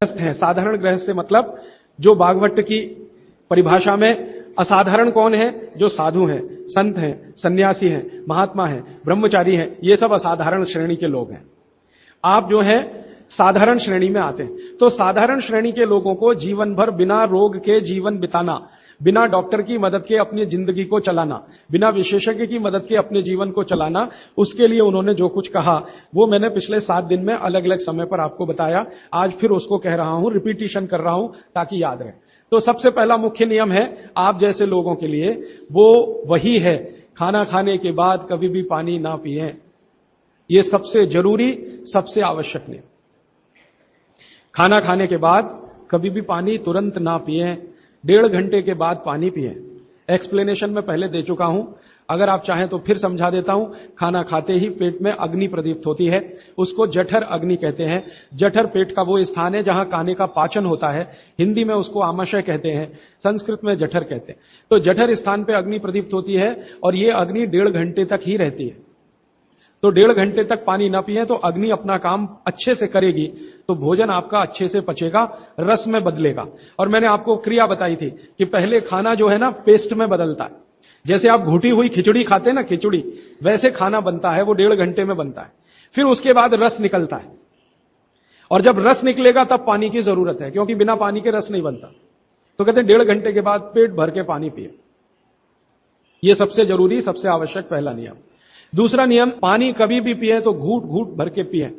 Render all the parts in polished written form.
गृहस्थ हैं। साधारण गृहस्थ से मतलब जो भागवत की परिभाषा में असाधारण कौन है? जो साधु हैं, संत हैं, सन्यासी हैं, महात्मा हैं, ब्रह्मचारी हैं, ये सब असाधारण श्रेणी के लोग हैं। आप जो है साधारण श्रेणी में आते हैं। तो साधारण श्रेणी के लोगों को जीवन भर बिना रोग के जीवन बिताना, बिना डॉक्टर की मदद के अपनी जिंदगी को चलाना, बिना विशेषज्ञ की मदद के अपने जीवन को चलाना, उसके लिए उन्होंने जो कुछ कहा वो मैंने पिछले 7 दिन में अलग अलग समय पर आपको बताया। आज फिर उसको कह रहा हूं, रिपीटिशन कर रहा हूं ताकि याद रहे। तो सबसे पहला मुख्य नियम है आप जैसे लोगों के लिए, वो वही है, खाना खाने के बाद कभी भी पानी ना पिएं। ये सबसे जरूरी, सबसे आवश्यक नियम। खाना खाने के बाद कभी भी पानी तुरंत ना पिएं, 1.5 घंटे के बाद पानी पिएं। एक्सप्लेनेशन में पहले दे चुका हूं, अगर आप चाहें तो फिर समझा देता हूं। खाना खाते ही पेट में अग्नि प्रदीप्त होती है, उसको जठर अग्नि कहते हैं। जठर पेट का वो स्थान है जहां खाने का पाचन होता है। हिंदी में उसको आमाशय कहते हैं, संस्कृत में जठर कहते हैं। तो जठर स्थान पे अग्नि प्रदीप्त होती है और ये अग्नि 1.5 घंटे तक ही रहती है। तो 1.5 घंटे तक पानी ना पिए तो अग्नि अपना काम अच्छे से करेगी, तो भोजन आपका अच्छे से पचेगा, रस में बदलेगा। और मैंने आपको क्रिया बताई थी कि पहले खाना जो है ना पेस्ट में बदलता है। जैसे आप घुटी हुई खिचड़ी खाते हैं ना, खिचड़ी, वैसे खाना बनता है, वो 1.5 घंटे में बनता है। फिर उसके बाद रस निकलता है, और जब रस निकलेगा तब पानी की जरूरत है, क्योंकि बिना पानी के रस नहीं बनता। तो कहते हैं 1.5 घंटे के बाद पेट भर के पानी पिए। यह सबसे जरूरी, सबसे आवश्यक पहला नियम। दूसरा नियम, पानी कभी भी पिए तो घूट घूट भर के पिए।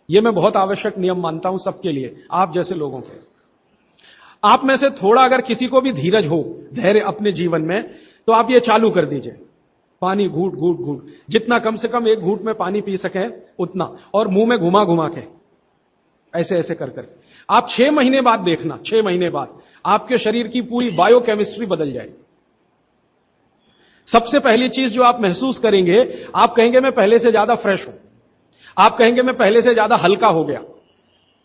यह मैं बहुत आवश्यक नियम मानता हूं सबके लिए, आप जैसे लोगों के। आप में से थोड़ा अगर किसी को भी धीरज हो, धैर्य अपने जीवन में, तो आप ये चालू कर दीजिए, पानी घूट घूट घूट, जितना कम से कम 1 घूट में पानी पी सके उतना, और मुंह में घुमा घुमा के ऐसे ऐसे कर कर। आप 6 महीने बाद देखना, 6 महीने बाद आपके शरीर की पूरी बायोकेमिस्ट्री बदल जाएगी। सबसे पहली चीज जो आप महसूस करेंगे, आप कहेंगे मैं पहले से ज्यादा फ्रेश हूं, आप कहेंगे मैं पहले से ज्यादा हल्का हो गया,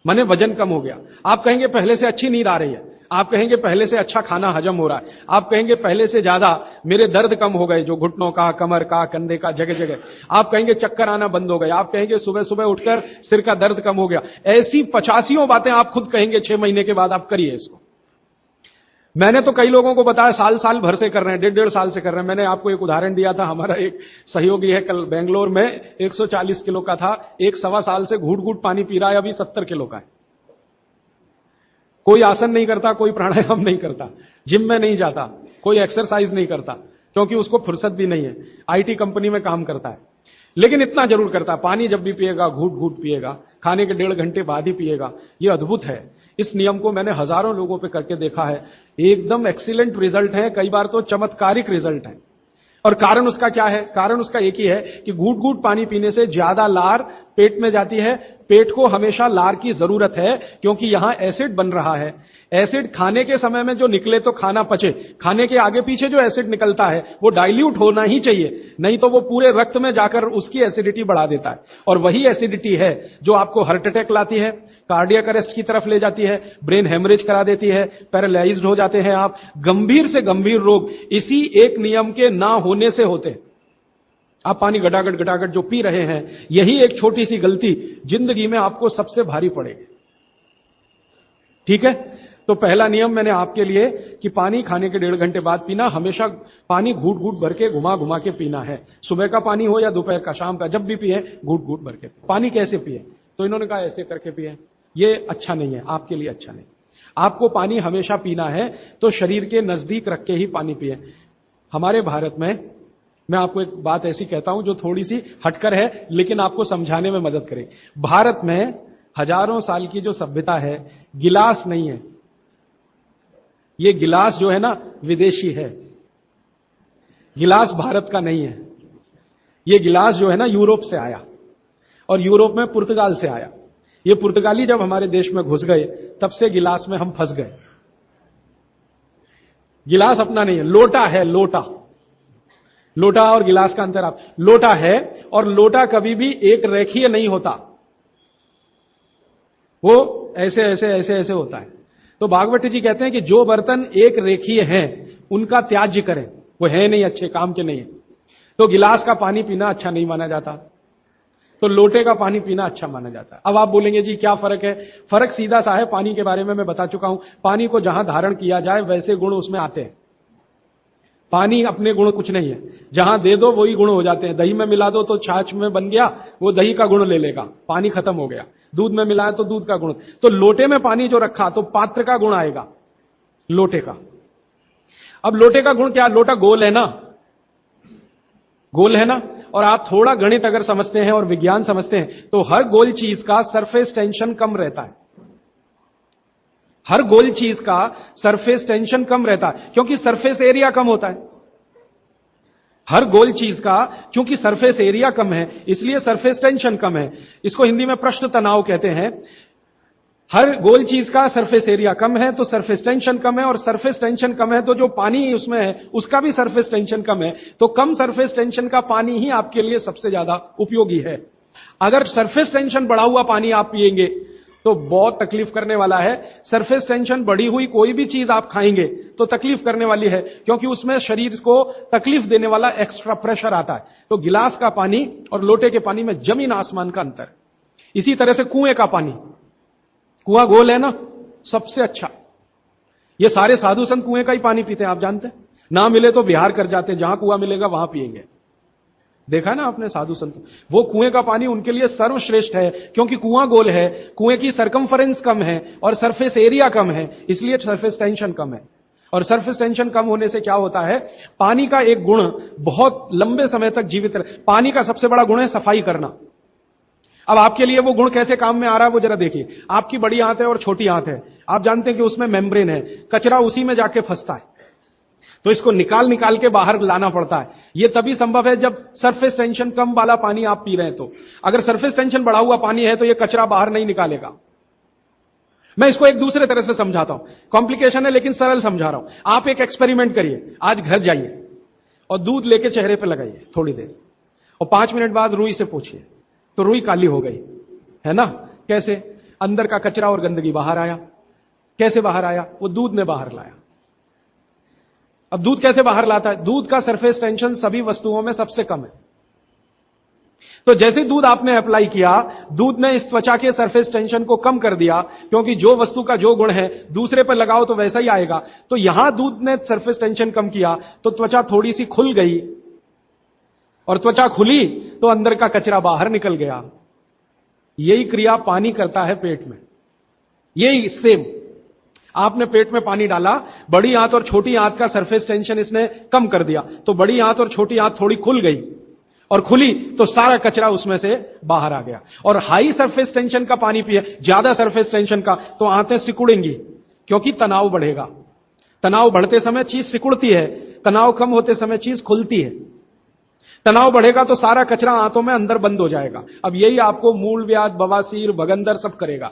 माने वजन कम हो गया, आप कहेंगे पहले से अच्छी नींद आ रही है, आप कहेंगे पहले से अच्छा खाना हजम हो रहा है, आप कहेंगे पहले से ज्यादा मेरे दर्द कम हो गए, जो घुटनों का, कमर का, कंधे का, जगह जगह, आप कहेंगे चक्कर आना बंद हो गए, आप कहेंगे सुबह सुबह उठकर सिर का दर्द कम हो गया। ऐसी 85 बातें आप खुद कहेंगे 6 महीने के बाद। आप करिए इसको। मैंने तो कई लोगों को बताया साल साल भर से कर रहे हैं, 1.5 साल से कर रहे हैं। मैंने आपको एक उदाहरण दिया था, हमारा एक सहयोगी है कल बेंगलोर में, 140 किलो का था, 1 सवा साल से घूट घूट पानी पी रहा है, अभी 70 किलो का है। कोई आसन नहीं करता, कोई प्राणायाम नहीं करता, जिम में नहीं जाता, कोई एक्सरसाइज नहीं करता, क्योंकि उसको फुर्सत भी नहीं है, आईटी कंपनी में काम करता है। लेकिन इतना जरूर करता है, पानी जब भी पिएगा घूट घूट पिएगा, खाने के 1.5 घंटे बाद ही पिएगा। यह अद्भुत है। इस नियम को मैंने हजारों लोगों पे करके देखा है, एकदम एक्सीलेंट रिजल्ट है, कई बार तो चमत्कारिक रिजल्ट है। और कारण उसका क्या है? कारण उसका एक ही है कि घूट घूट पानी पीने से ज्यादा लार पेट में जाती है। पेट को हमेशा लार की जरूरत है, क्योंकि यहां एसिड बन रहा है। एसिड खाने के समय में जो निकले तो खाना पचे, खाने के आगे पीछे जो एसिड निकलता है वो डाइल्यूट होना ही चाहिए, नहीं तो वो पूरे रक्त में जाकर उसकी एसिडिटी बढ़ा देता है। और वही एसिडिटी है जो आपको हार्ट अटैक लाती है, कार्डियक अरेस्ट की तरफ ले जाती है, ब्रेन हेमरेज करा देती है, पैरालाइज्ड हो जाते हैं आप। गंभीर से गंभीर रोग इसी एक नियम के ना होने से होते हैं। आप पानी गटागट गटागट जो पी रहे हैं, यही एक छोटी सी गलती जिंदगी में आपको सबसे भारी पड़ेगी। ठीक है? तो पहला नियम मैंने आपके लिए कि पानी खाने के 1.5 घंटे बाद पीना, हमेशा पानी घूट घूट भर के घुमा घुमा के पीना है। सुबह का पानी हो या दोपहर का, शाम का, जब भी पिए घूट घूट भर के। पानी कैसे पिए? तो इन्होंने कहा ऐसे करके पिए। ये अच्छा नहीं है, आपके लिए अच्छा नहीं। आपको पानी हमेशा पीना है तो शरीर के नजदीक रख के ही पानी पिए। हमारे भारत में, मैं आपको एक बात ऐसी कहता हूं जो थोड़ी सी हटकर है, लेकिन आपको समझाने में मदद करे। भारत में हजारों साल की जो सभ्यता है, गिलास नहीं है। ये गिलास जो है ना विदेशी है, गिलास भारत का नहीं है। ये गिलास जो है ना यूरोप से आया, और यूरोप में पुर्तगाल से आया। ये पुर्तगाली जब हमारे देश में घुस गए, तब से गिलास में हम फंस गए। गिलास अपना नहीं है, लोटा है, लोटा। लोटा और गिलास का अंतर आप, लोटा है और लोटा कभी भी एक रेखीय नहीं होता, वो ऐसे ऐसे ऐसे ऐसे होता है। तो भागवत जी कहते हैं कि जो बर्तन एक रेखीय हैं उनका त्याज्य करें, वो है नहीं अच्छे, काम के नहीं है। तो गिलास का पानी पीना अच्छा नहीं माना जाता। तो लोटे का पानी पीना अच्छा माना जाता है। अब आप बोलेंगे जी क्या फर्क है? फर्क सीधा सा है, पानी के बारे में मैं बता चुका हूं। पानी को जहां धारण किया जाए वैसे गुण उसमें आते हैं। पानी अपने गुण कुछ नहीं है, जहां दे दो वही गुण हो जाते हैं। दही में मिला दो तो छाछ में बन गया, वो दही का गुण ले लेगा, पानी खत्म हो गया। दूध में मिलाया तो दूध का गुण। तो लोटे में पानी जो रखा तो पात्र का गुण आएगा, लोटे का। अब लोटे का गुण क्या? लोटा गोल है ना, गोल है ना। और आप थोड़ा गणित अगर समझते हैं और विज्ञान समझते हैं तो हर गोल चीज का सरफेस टेंशन कम रहता है। हर गोल चीज का सरफेस टेंशन कम रहता है क्योंकि सरफेस एरिया कम होता है। हर गोल चीज का चूंकि सरफेस एरिया कम है इसलिए सरफेस टेंशन कम है। इसको हिंदी में पृष्ठ तनाव कहते हैं। हर गोल चीज का सरफेस एरिया कम है तो सरफेस टेंशन कम है, और सरफेस टेंशन कम है तो जो पानी उसमें है उसका भी सरफेस टेंशन कम है। तो कम सरफेस टेंशन का पानी ही आपके लिए सबसे ज्यादा उपयोगी है। अगर सरफेस टेंशन बढ़ा हुआ पानी आप पिएंगे तो बहुत तकलीफ करने वाला है। सरफेस टेंशन बढ़ी हुई कोई भी चीज आप खाएंगे तो तकलीफ करने वाली है, क्योंकि उसमें शरीर को तकलीफ देने वाला एक्स्ट्रा प्रेशर आता है। तो गिलास का पानी और लोटे के पानी में जमीन आसमान का अंतर। इसी तरह से कुएं का पानी, कुआं गोल है ना, सबसे अच्छा। ये सारे साधु संत कुएं का ही पानी पीते हैं, आप जानते हैं। ना मिले तो बिहार कर जाते हैं, जहां कुआं मिलेगा वहां पिएंगे। देखा ना आपने साधु संत, वो कुएं का पानी उनके लिए सर्वश्रेष्ठ है, क्योंकि कुआं गोल है, कुएं की सरकमफरेंस कम है और सरफेस एरिया कम है, इसलिए सरफेस टेंशन कम है। और सरफेस टेंशन कम होने से क्या होता है, पानी का एक गुण बहुत लंबे समय तक जीवित रहे। पानी का सबसे बड़ा गुण है सफाई करना। अब आपके लिए वो गुण कैसे काम में आ रहा है वो जरा देखिए। आपकी बड़ी आंत है और छोटी आंत है, आप जानते हैं कि उसमें मेम्ब्रेन है, कचरा उसी में जाके फंसता है, तो इसको निकाल निकाल के बाहर लाना पड़ता है। ये तभी संभव है जब सरफेस टेंशन कम वाला पानी आप पी रहे हैं। तो अगर सरफेस टेंशन बढ़ा हुआ पानी है तो ये कचरा बाहर नहीं निकालेगा। मैं इसको एक दूसरे तरह से समझाता हूं, कॉम्प्लिकेशन है लेकिन सरल समझा रहा हूं। आप एक एक्सपेरिमेंट करिए, आज घर जाइए और दूध लेके चेहरे पे लगाइए थोड़ी देर, और 5 मिनट बाद रुई से पूछिए तो रुई काली हो गई है ना। कैसे? अंदर का कचरा और गंदगी बाहर आया। कैसे बाहर आया? वो दूध ने बाहर लाया। अब दूध कैसे बाहर लाता है? दूध का सरफेस टेंशन सभी वस्तुओं में सबसे कम है। तो जैसे दूध आपने अप्लाई किया, दूध ने इस त्वचा के सरफेस टेंशन को कम कर दिया, क्योंकि जो वस्तु का जो गुण है दूसरे पर लगाओ तो वैसा ही आएगा। तो यहां दूध ने सरफेस टेंशन कम किया तो त्वचा थोड़ी सी खुल गई, और त्वचा खुली तो अंदर का कचरा बाहर निकल गया। यही क्रिया पानी करता है पेट में। यही सेम, आपने पेट में पानी डाला, बड़ी आंत और छोटी आंत का सरफेस टेंशन इसने कम कर दिया, तो बड़ी आंत और छोटी आंत थोड़ी खुल गई, और खुली तो सारा कचरा उसमें से बाहर आ गया। और हाई सरफेस टेंशन का पानी पिए, ज्यादा सरफेस टेंशन का, तो आंतें सिकुड़ेंगी, क्योंकि तनाव बढ़ेगा। तनाव बढ़ते समय चीज सिकुड़ती है, तनाव कम होते समय चीज खुलती है। तनाव बढ़ेगा तो सारा कचरा आंतों में अंदर बंद हो जाएगा। अब यही आपको मूलव्याध, बवासीर, भगंदर सब करेगा।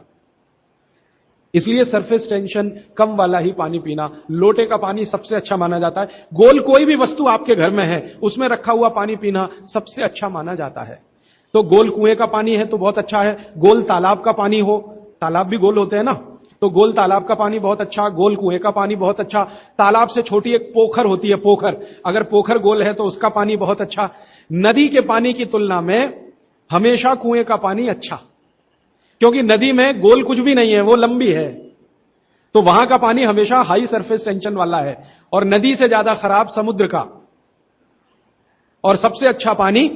इसलिए सरफेस टेंशन कम वाला ही पानी पीना, लोटे का पानी सबसे अच्छा माना जाता है। गोल कोई भी वस्तु आपके घर में है उसमें रखा हुआ पानी पीना सबसे अच्छा माना जाता है। तो गोल कुएं का पानी है तो बहुत अच्छा है। गोल तालाब का पानी हो, तालाब भी गोल होते हैं ना, तो गोल तालाब का पानी बहुत अच्छा, गोल कुएं का पानी बहुत अच्छा। तालाब से छोटी एक पोखर होती है, पोखर, अगर पोखर गोल है तो उसका पानी बहुत अच्छा। नदी के पानी की तुलना में हमेशा कुएं का पानी अच्छा, क्योंकि नदी में गोल कुछ भी नहीं है, वो लंबी है, तो वहां का पानी हमेशा हाई सरफेस टेंशन वाला है। और नदी से ज्यादा खराब समुद्र का, और सबसे अच्छा पानी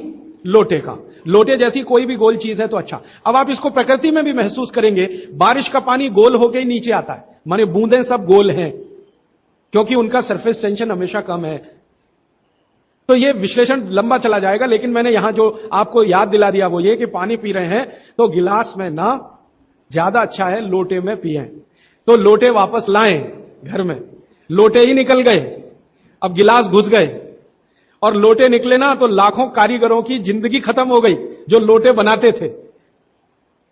लोटे का। लोटे जैसी कोई भी गोल चीज है तो अच्छा। अब आप इसको प्रकृति में भी महसूस करेंगे, बारिश का पानी गोल होकर ही नीचे आता है, माने बूंदें सब गोल हैं, क्योंकि उनका सरफेस टेंशन हमेशा कम है। तो ये विश्लेषण लंबा चला जाएगा, लेकिन मैंने यहां जो आपको याद दिला दिया वो ये कि पानी पी रहे हैं तो गिलास में ना, ज्यादा अच्छा है लोटे में पिएं। तो लोटे वापस लाएं घर में, लोटे ही निकल गए, अब गिलास घुस गए, और लोटे निकले ना तो लाखों कारीगरों की जिंदगी खत्म हो गई जो लोटे बनाते थे।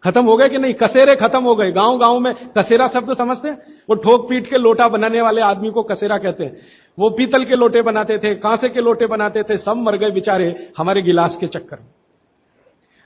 खत्म हो गए कि नहीं? कसेरे खत्म हो गए। गांव गांव में कसेरा शब्द समझते हैं? वो ठोक पीट के लोटा बनाने वाले आदमी को कसेरा कहते हैं। वो पीतल के लोटे बनाते थे, कांसे के लोटे बनाते थे, सब मर गए बेचारे हमारे गिलास के चक्कर में।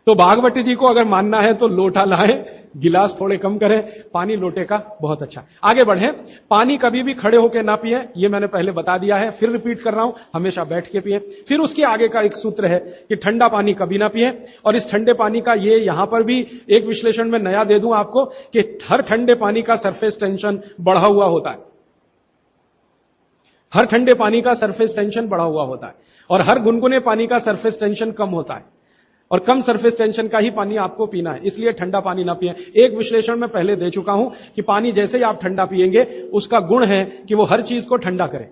तो भागवत जी को अगर मानना है तो लोटा लाएं, गिलास थोड़े कम करें, पानी लोटे का बहुत अच्छा। आगे बढ़ें। पानी कभी भी खड़े होकर ना पिए, ये मैंने पहले बता दिया है, फिर रिपीट कर रहा हूं, हमेशा बैठ के पिए। फिर उसके आगे का एक सूत्र है कि ठंडा पानी कभी ना पिए। और इस ठंडे पानी का ये यहां पर भी एक विश्लेषण में नया दे दूं आपको कि हर ठंडे पानी का सरफेस टेंशन बढ़ा हुआ होता है। हर ठंडे पानी का सरफेस टेंशन बढ़ा हुआ होता है और हर गुनगुने पानी का सरफेस टेंशन कम होता है, और कम सरफेस टेंशन का ही पानी आपको पीना है, इसलिए ठंडा पानी ना पिए। एक विश्लेषण में पहले दे चुका हूं कि पानी जैसे ही आप ठंडा पिएंगे उसका गुण है कि वो हर चीज को ठंडा करे।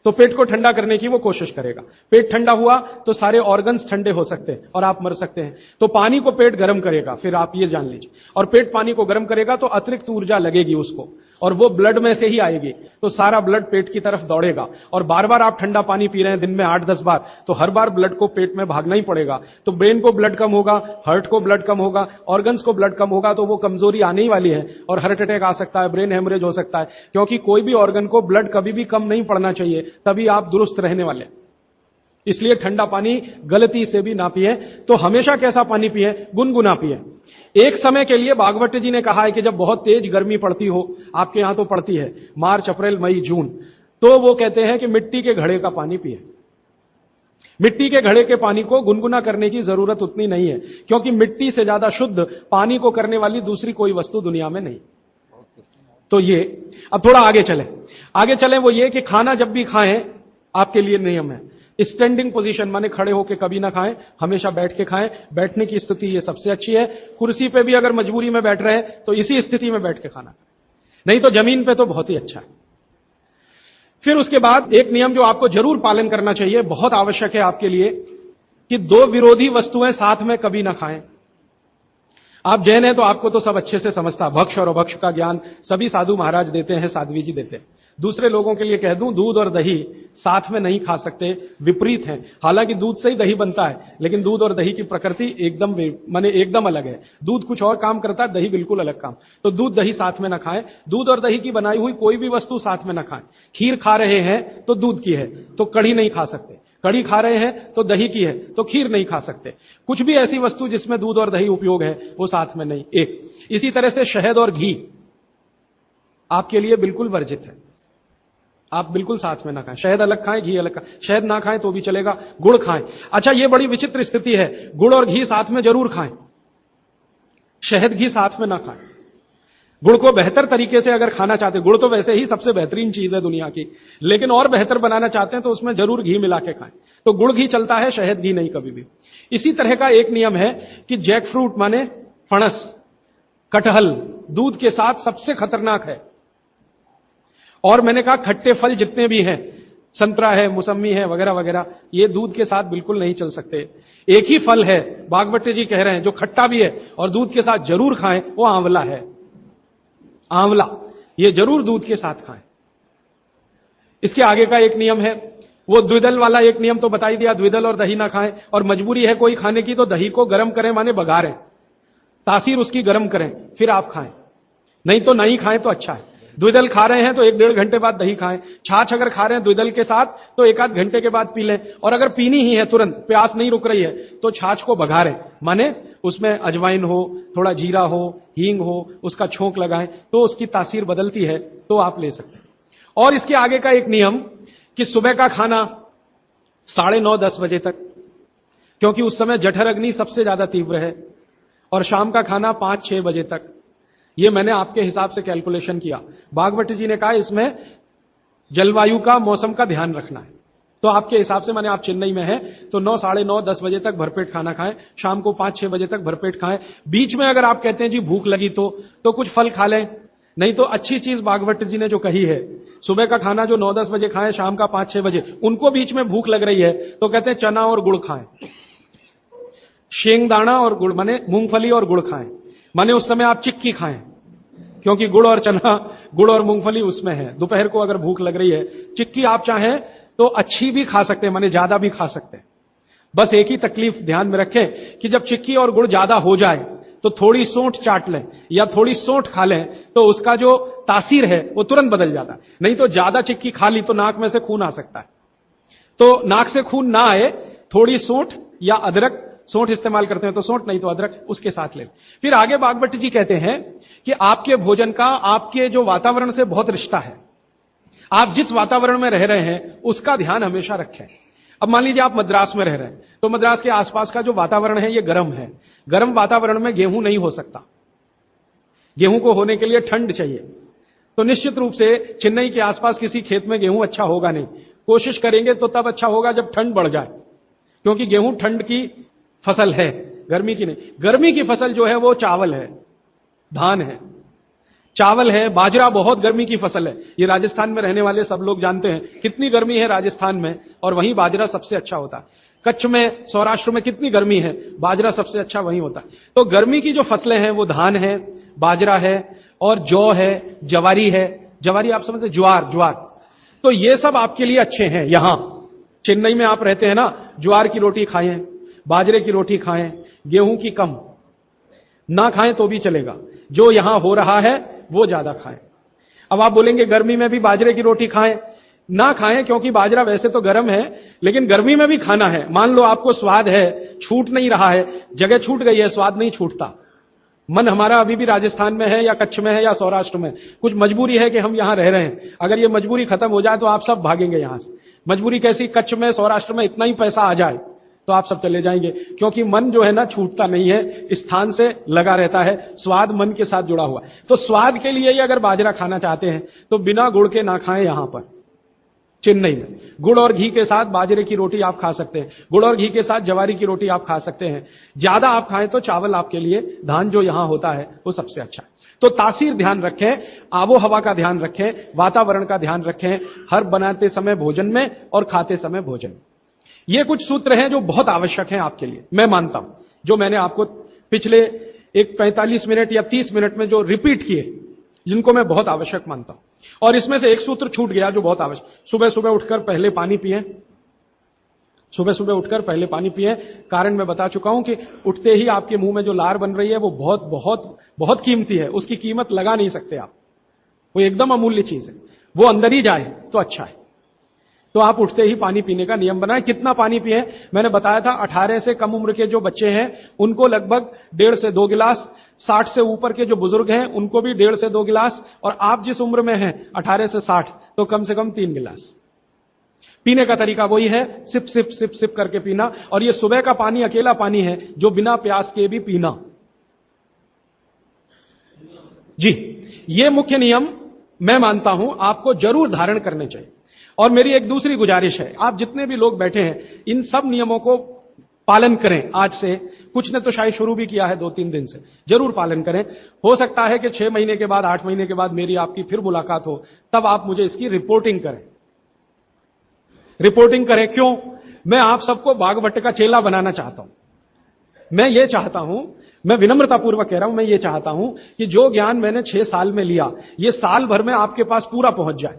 तो पेट को ठंडा करने की वो कोशिश करेगा। पेट ठंडा हुआ तो सारे ऑर्गन्स ठंडे हो सकते हैं और आप मर सकते हैं। तो पानी को पेट गर्म करेगा, फिर आप ये जान लीजिए, और पेट पानी को गर्म करेगा तो अतिरिक्त ऊर्जा लगेगी उसको, और वो ब्लड में से ही आएगी, तो सारा ब्लड पेट की तरफ दौड़ेगा। और बार बार आप ठंडा पानी पी रहे हैं दिन में 8-10 बार, तो हर बार ब्लड को पेट में भागना ही पड़ेगा। तो ब्रेन को ब्लड कम होगा, हार्ट को ब्लड कम होगा, ऑर्गन्स को ब्लड कम होगा, तो वो कमजोरी आने ही वाली है और हार्ट अटैक आ सकता है, ब्रेन हेमरेज हो सकता है। क्योंकि कोई भी ऑर्गन को ब्लड कभी भी कम नहीं पड़ना चाहिए, तभी आप दुरुस्त रहने वाले। इसलिए ठंडा पानी गलती से भी ना पिए। तो हमेशा कैसा पानी पिए? गुनगुना पिए। एक समय के लिए भागवत जी ने कहा है कि जब बहुत तेज गर्मी पड़ती हो, आपके यहां तो पड़ती है, मार्च, अप्रैल, मई, जून, तो वो कहते हैं कि मिट्टी के घड़े का पानी पिए। मिट्टी के घड़े के पानी को गुनगुना करने की जरूरत उतनी नहीं है, क्योंकि मिट्टी से ज्यादा शुद्ध पानी को करने वाली दूसरी कोई वस्तु दुनिया में नहीं। तो ये, अब थोड़ा आगे चलें, वो ये कि खाना जब भी खाएं, आपके लिए नियम है, स्टैंडिंग पोजीशन, माने खड़े होकर कभी ना खाएं, हमेशा बैठ के खाएं। बैठने की स्थिति ये सबसे अच्छी है। कुर्सी पे भी अगर मजबूरी में बैठ रहे हैं तो इसी स्थिति में बैठ के खाना, नहीं तो जमीन पे तो बहुत ही अच्छा है। फिर उसके बाद एक नियम जो आपको जरूर पालन करना चाहिए, बहुत आवश्यक है आपके लिए, कि दो विरोधी वस्तुएं साथ में कभी ना खाएं। आप जैन हैं तो आपको तो सब अच्छे से समझता, भक्ष और अभक्ष का ज्ञान सभी साधु महाराज देते हैं, साध्वी जी देते हैं। दूसरे लोगों के लिए कह दूं, दूध और दही साथ में नहीं खा सकते, विपरीत हैं। हालांकि दूध से ही दही बनता है, लेकिन दूध और दही की प्रकृति एकदम अलग है। दूध कुछ और काम करता है, दही बिल्कुल अलग काम। तो दूध दही साथ में ना खाएं। दूध और दही की बनाई हुई कोई भी वस्तु साथ में ना खाएं। खीर खा रहे हैं तो दूध की है, तो कढ़ी नहीं खा सकते। कढ़ी खा रहे हैं तो दही की है, तो खीर नहीं खा सकते। कुछ भी ऐसी वस्तु जिसमें दूध और दही उपयोग है, वो साथ में नहीं। एक इसी तरह से शहद और घी आपके लिए बिल्कुल वर्जित है, आप बिल्कुल साथ में ना खाएं। शहद अलग खाएं, घी अलग खाएं। शहद ना खाएं तो भी चलेगा, गुड़ खाएं। अच्छा, ये बड़ी विचित्र स्थिति है, गुड़ और घी साथ में जरूर खाएं, शहद घी साथ में ना खाएं। गुड़ को बेहतर तरीके से अगर खाना चाहते, गुड़ तो वैसे ही सबसे बेहतरीन चीज है दुनिया की, लेकिन और बेहतर बनाना चाहते हैं तो उसमें जरूर घी मिला के खाएं। तो गुड़ घी चलता है, शहद घी नहीं कभी भी। इसी तरह का एक नियम है कि जैक फ्रूट माने फणस, कटहल दूध के साथ सबसे खतरनाक है। और मैंने कहा खट्टे फल जितने भी हैं, संतरा है, मौसमी है, वगैरह वगैरह, ये दूध के साथ बिल्कुल नहीं चल सकते। एक ही फल है, भागवत जी कह रहे हैं, जो खट्टा भी है और दूध के साथ जरूर खाएं, वो आंवला है। आंवला ये जरूर दूध के साथ खाएं। इसके आगे का एक नियम है, वो द्विदल वाला एक नियम तो बता ही दिया, द्विदल और दही ना खाएं। और मजबूरी है कोई खाने की तो दही को गर्म करें, माने बघारें, तासीर उसकी गर्म करें, फिर आप खाएं, नहीं तो नहीं खाएं तो अच्छा है। द्विदल खा रहे हैं तो 1-1.5 घंटे बाद दही खाएं। छाछ अगर खा रहे हैं द्विदल के साथ तो 1-8 घंटे के बाद पी लें। और अगर पीनी ही है तुरंत, प्यास नहीं रुक रही है, तो छाछ को बघारें, माने उसमें अजवाइन हो, थोड़ा जीरा हो, हींग हो, उसका छोंक लगाएं तो उसकी तासीर बदलती है, तो आप ले सकते हैं। और इसके आगे का एक नियम कि सुबह का खाना 9:30-10 बजे तक, क्योंकि उस समय जठर अग्नि सबसे ज्यादा तीव्र है, और शाम का खाना 5-6 बजे तक। ये मैंने आपके हिसाब से कैलकुलेशन किया। भागवत जी ने कहा इसमें जलवायु का, मौसम का ध्यान रखना है, तो आपके हिसाब से, माने आप चेन्नई में हैं तो 9, 9:30, 10 बजे तक भरपेट खाना खाएं, शाम को 5-6 बजे तक भरपेट खाएं। बीच में अगर आप कहते हैं जी भूख लगी तो कुछ फल खा लें, नहीं तो अच्छी चीज भागवत जी ने जो कही है, सुबह का खाना जो 9-10 बजे खाएं, शाम का 5-6 बजे, उनको बीच में भूख लग रही है तो कहते हैं चना और गुड़ खाएं, शेंगदाना और गुड़, माने मूंगफली और गुड़ खाएं, माने उस समय आप चिक्की खाएं, क्योंकि गुड़ और चना, गुड़ और मूंगफली उसमें है। दोपहर को अगर भूख लग रही है, चिक्की आप चाहें तो अच्छी भी खा सकते हैं, माने ज्यादा भी खा सकते हैं। बस एक ही तकलीफ ध्यान में रखें कि जब चिक्की और गुड़ ज्यादा हो जाए तो थोड़ी सोंठ चाट लें या थोड़ी सोंठ खा लें, तो उसका जो तासीर है वो तुरंत बदल जाता है। नहीं तो ज्यादा चिक्की खा ली तो नाक में से खून आ सकता है। तो नाक से खून ना आए, थोड़ी सोंठ या अदरक सौंठ इस्तेमाल करते हैं तो सौंठ, नहीं तो अदरक उसके साथ ले। फिर आगे बागभट्ट जी कहते हैं कि आपके भोजन का आपके जो वातावरण से बहुत रिश्ता है। आप जिस वातावरण में रह रहे हैं उसका ध्यान हमेशा रखें। अब मान लीजिए आप मद्रास में रह रहे हैं, तो मद्रास के आसपास का जो वातावरण है ये गर्म है। गर्म वातावरण में गेहूं नहीं हो सकता। गेहूं को होने के लिए ठंड चाहिए। तो निश्चित रूप से चेन्नई के आसपास किसी खेत में गेहूं अच्छा होगा नहीं। कोशिश करेंगे तो तब अच्छा होगा जब ठंड बढ़ जाए, क्योंकि गेहूं ठंड की फसल है, गर्मी की नहीं। गर्मी की फसल जो है वो चावल है, धान है, चावल है, बाजरा बहुत गर्मी की फसल है। ये राजस्थान में रहने वाले सब लोग जानते हैं कितनी गर्मी है राजस्थान में, और वहीं बाजरा सबसे अच्छा होता है। कच्छ में, सौराष्ट्र में कितनी गर्मी है, बाजरा सबसे अच्छा वहीं होता है। तो गर्मी की जो फसलें हैं वो धान है, बाजरा है, और जौ है, जवारी है। जवारी आप समझते, ज्वार, ज्वार। तो ये सब आपके लिए अच्छे हैं। यहां चेन्नई में आप रहते हैं ना, ज्वार की रोटी खाएं, बाजरे की रोटी खाएं, गेहूं की कम ना खाएं तो भी चलेगा। जो यहां हो रहा है वो ज्यादा खाएं। अब आप बोलेंगे गर्मी में भी बाजरे की रोटी खाएं, ना खाएं, क्योंकि बाजरा वैसे तो गर्म है, लेकिन गर्मी में भी खाना है। मान लो आपको स्वाद है, छूट नहीं रहा है, जगह छूट गई है, स्वाद नहीं छूटता। मन हमारा अभी भी राजस्थान में है, या कच्छ में है, या सौराष्ट्र में। कुछ मजबूरी है कि हम यहां रह रहे हैं। अगर ये मजबूरी खत्म हो जाए तो आप सब भागेंगे यहां से। मजबूरी कैसी, कच्छ में, सौराष्ट्र में इतना ही पैसा आ जाए तो आप सब चले जाएंगे, क्योंकि मन जो है ना छूटता नहीं है, स्थान से लगा रहता है। स्वाद मन के साथ जुड़ा हुआ। तो स्वाद के लिए ही अगर बाजरा खाना चाहते हैं तो बिना गुड़ के ना खाएं। यहां पर चेन्नई में गुड़ और घी के साथ बाजरे की रोटी आप खा सकते हैं, गुड़ और घी के साथ जवारी की रोटी आप खा सकते हैं। ज्यादा आप खाएं तो चावल आपके लिए, धान जो यहां होता है वो सबसे अच्छा है। तो तासीर ध्यान रखें, आबो हवा का ध्यान रखें, वातावरण का ध्यान रखें, हर बनाते समय भोजन में और खाते समय भोजन। ये कुछ सूत्र हैं जो बहुत आवश्यक हैं आपके लिए, मैं मानता हूं। जो मैंने आपको पिछले एक 45 मिनट या 30 मिनट में जो रिपीट किए, जिनको मैं बहुत आवश्यक मानता हूं। और इसमें से एक सूत्र छूट गया जो बहुत आवश्यक, सुबह सुबह उठकर पहले पानी पिएं। सुबह सुबह उठकर पहले पानी पिएं। कारण मैं बता चुका हूं कि उठते ही आपके मुंह में जो लार बन रही है वो बहुत बहुत बहुत कीमती है। उसकी कीमत लगा नहीं सकते आप, वो एकदम अमूल्य चीज है। वो अंदर ही जाए तो अच्छा है। तो आप उठते ही पानी पीने का नियम बनाएं। कितना पानी पिए, मैंने बताया था 18 से कम उम्र के जो बच्चे हैं उनको लगभग 1.5 से 2 गिलास, 60 से ऊपर के जो बुजुर्ग हैं उनको भी 1.5 से 2 गिलास, और आप जिस उम्र में हैं 18 से 60 तो कम से कम 3 गिलास। पीने का तरीका वही है, सिप सिप सिप सिप करके पीना। और ये सुबह का पानी अकेला पानी है जो बिना प्यास के भी पीना। जी, ये मुख्य नियम मैं मानता हूं आपको जरूर धारण करने चाहिए। और मेरी एक दूसरी गुजारिश है, आप जितने भी लोग बैठे हैं इन सब नियमों को पालन करें। आज से कुछ ने तो शायद शुरू भी किया है 2-3 दिन से, जरूर पालन करें। हो सकता है कि 6 महीने के बाद, 8 महीने के बाद मेरी आपकी फिर मुलाकात हो, तब आप मुझे इसकी रिपोर्टिंग करें। रिपोर्टिंग करें क्यों? मैं आप सबको बागभट्ट का चेला बनाना चाहता हूं। मैं ये चाहता हूं, मैं विनम्रतापूर्वक कह रहा हूं, मैं ये चाहता हूं कि जो ज्ञान मैंने 6 साल में लिया, ये साल भर में आपके पास पूरा पहुंच जाए।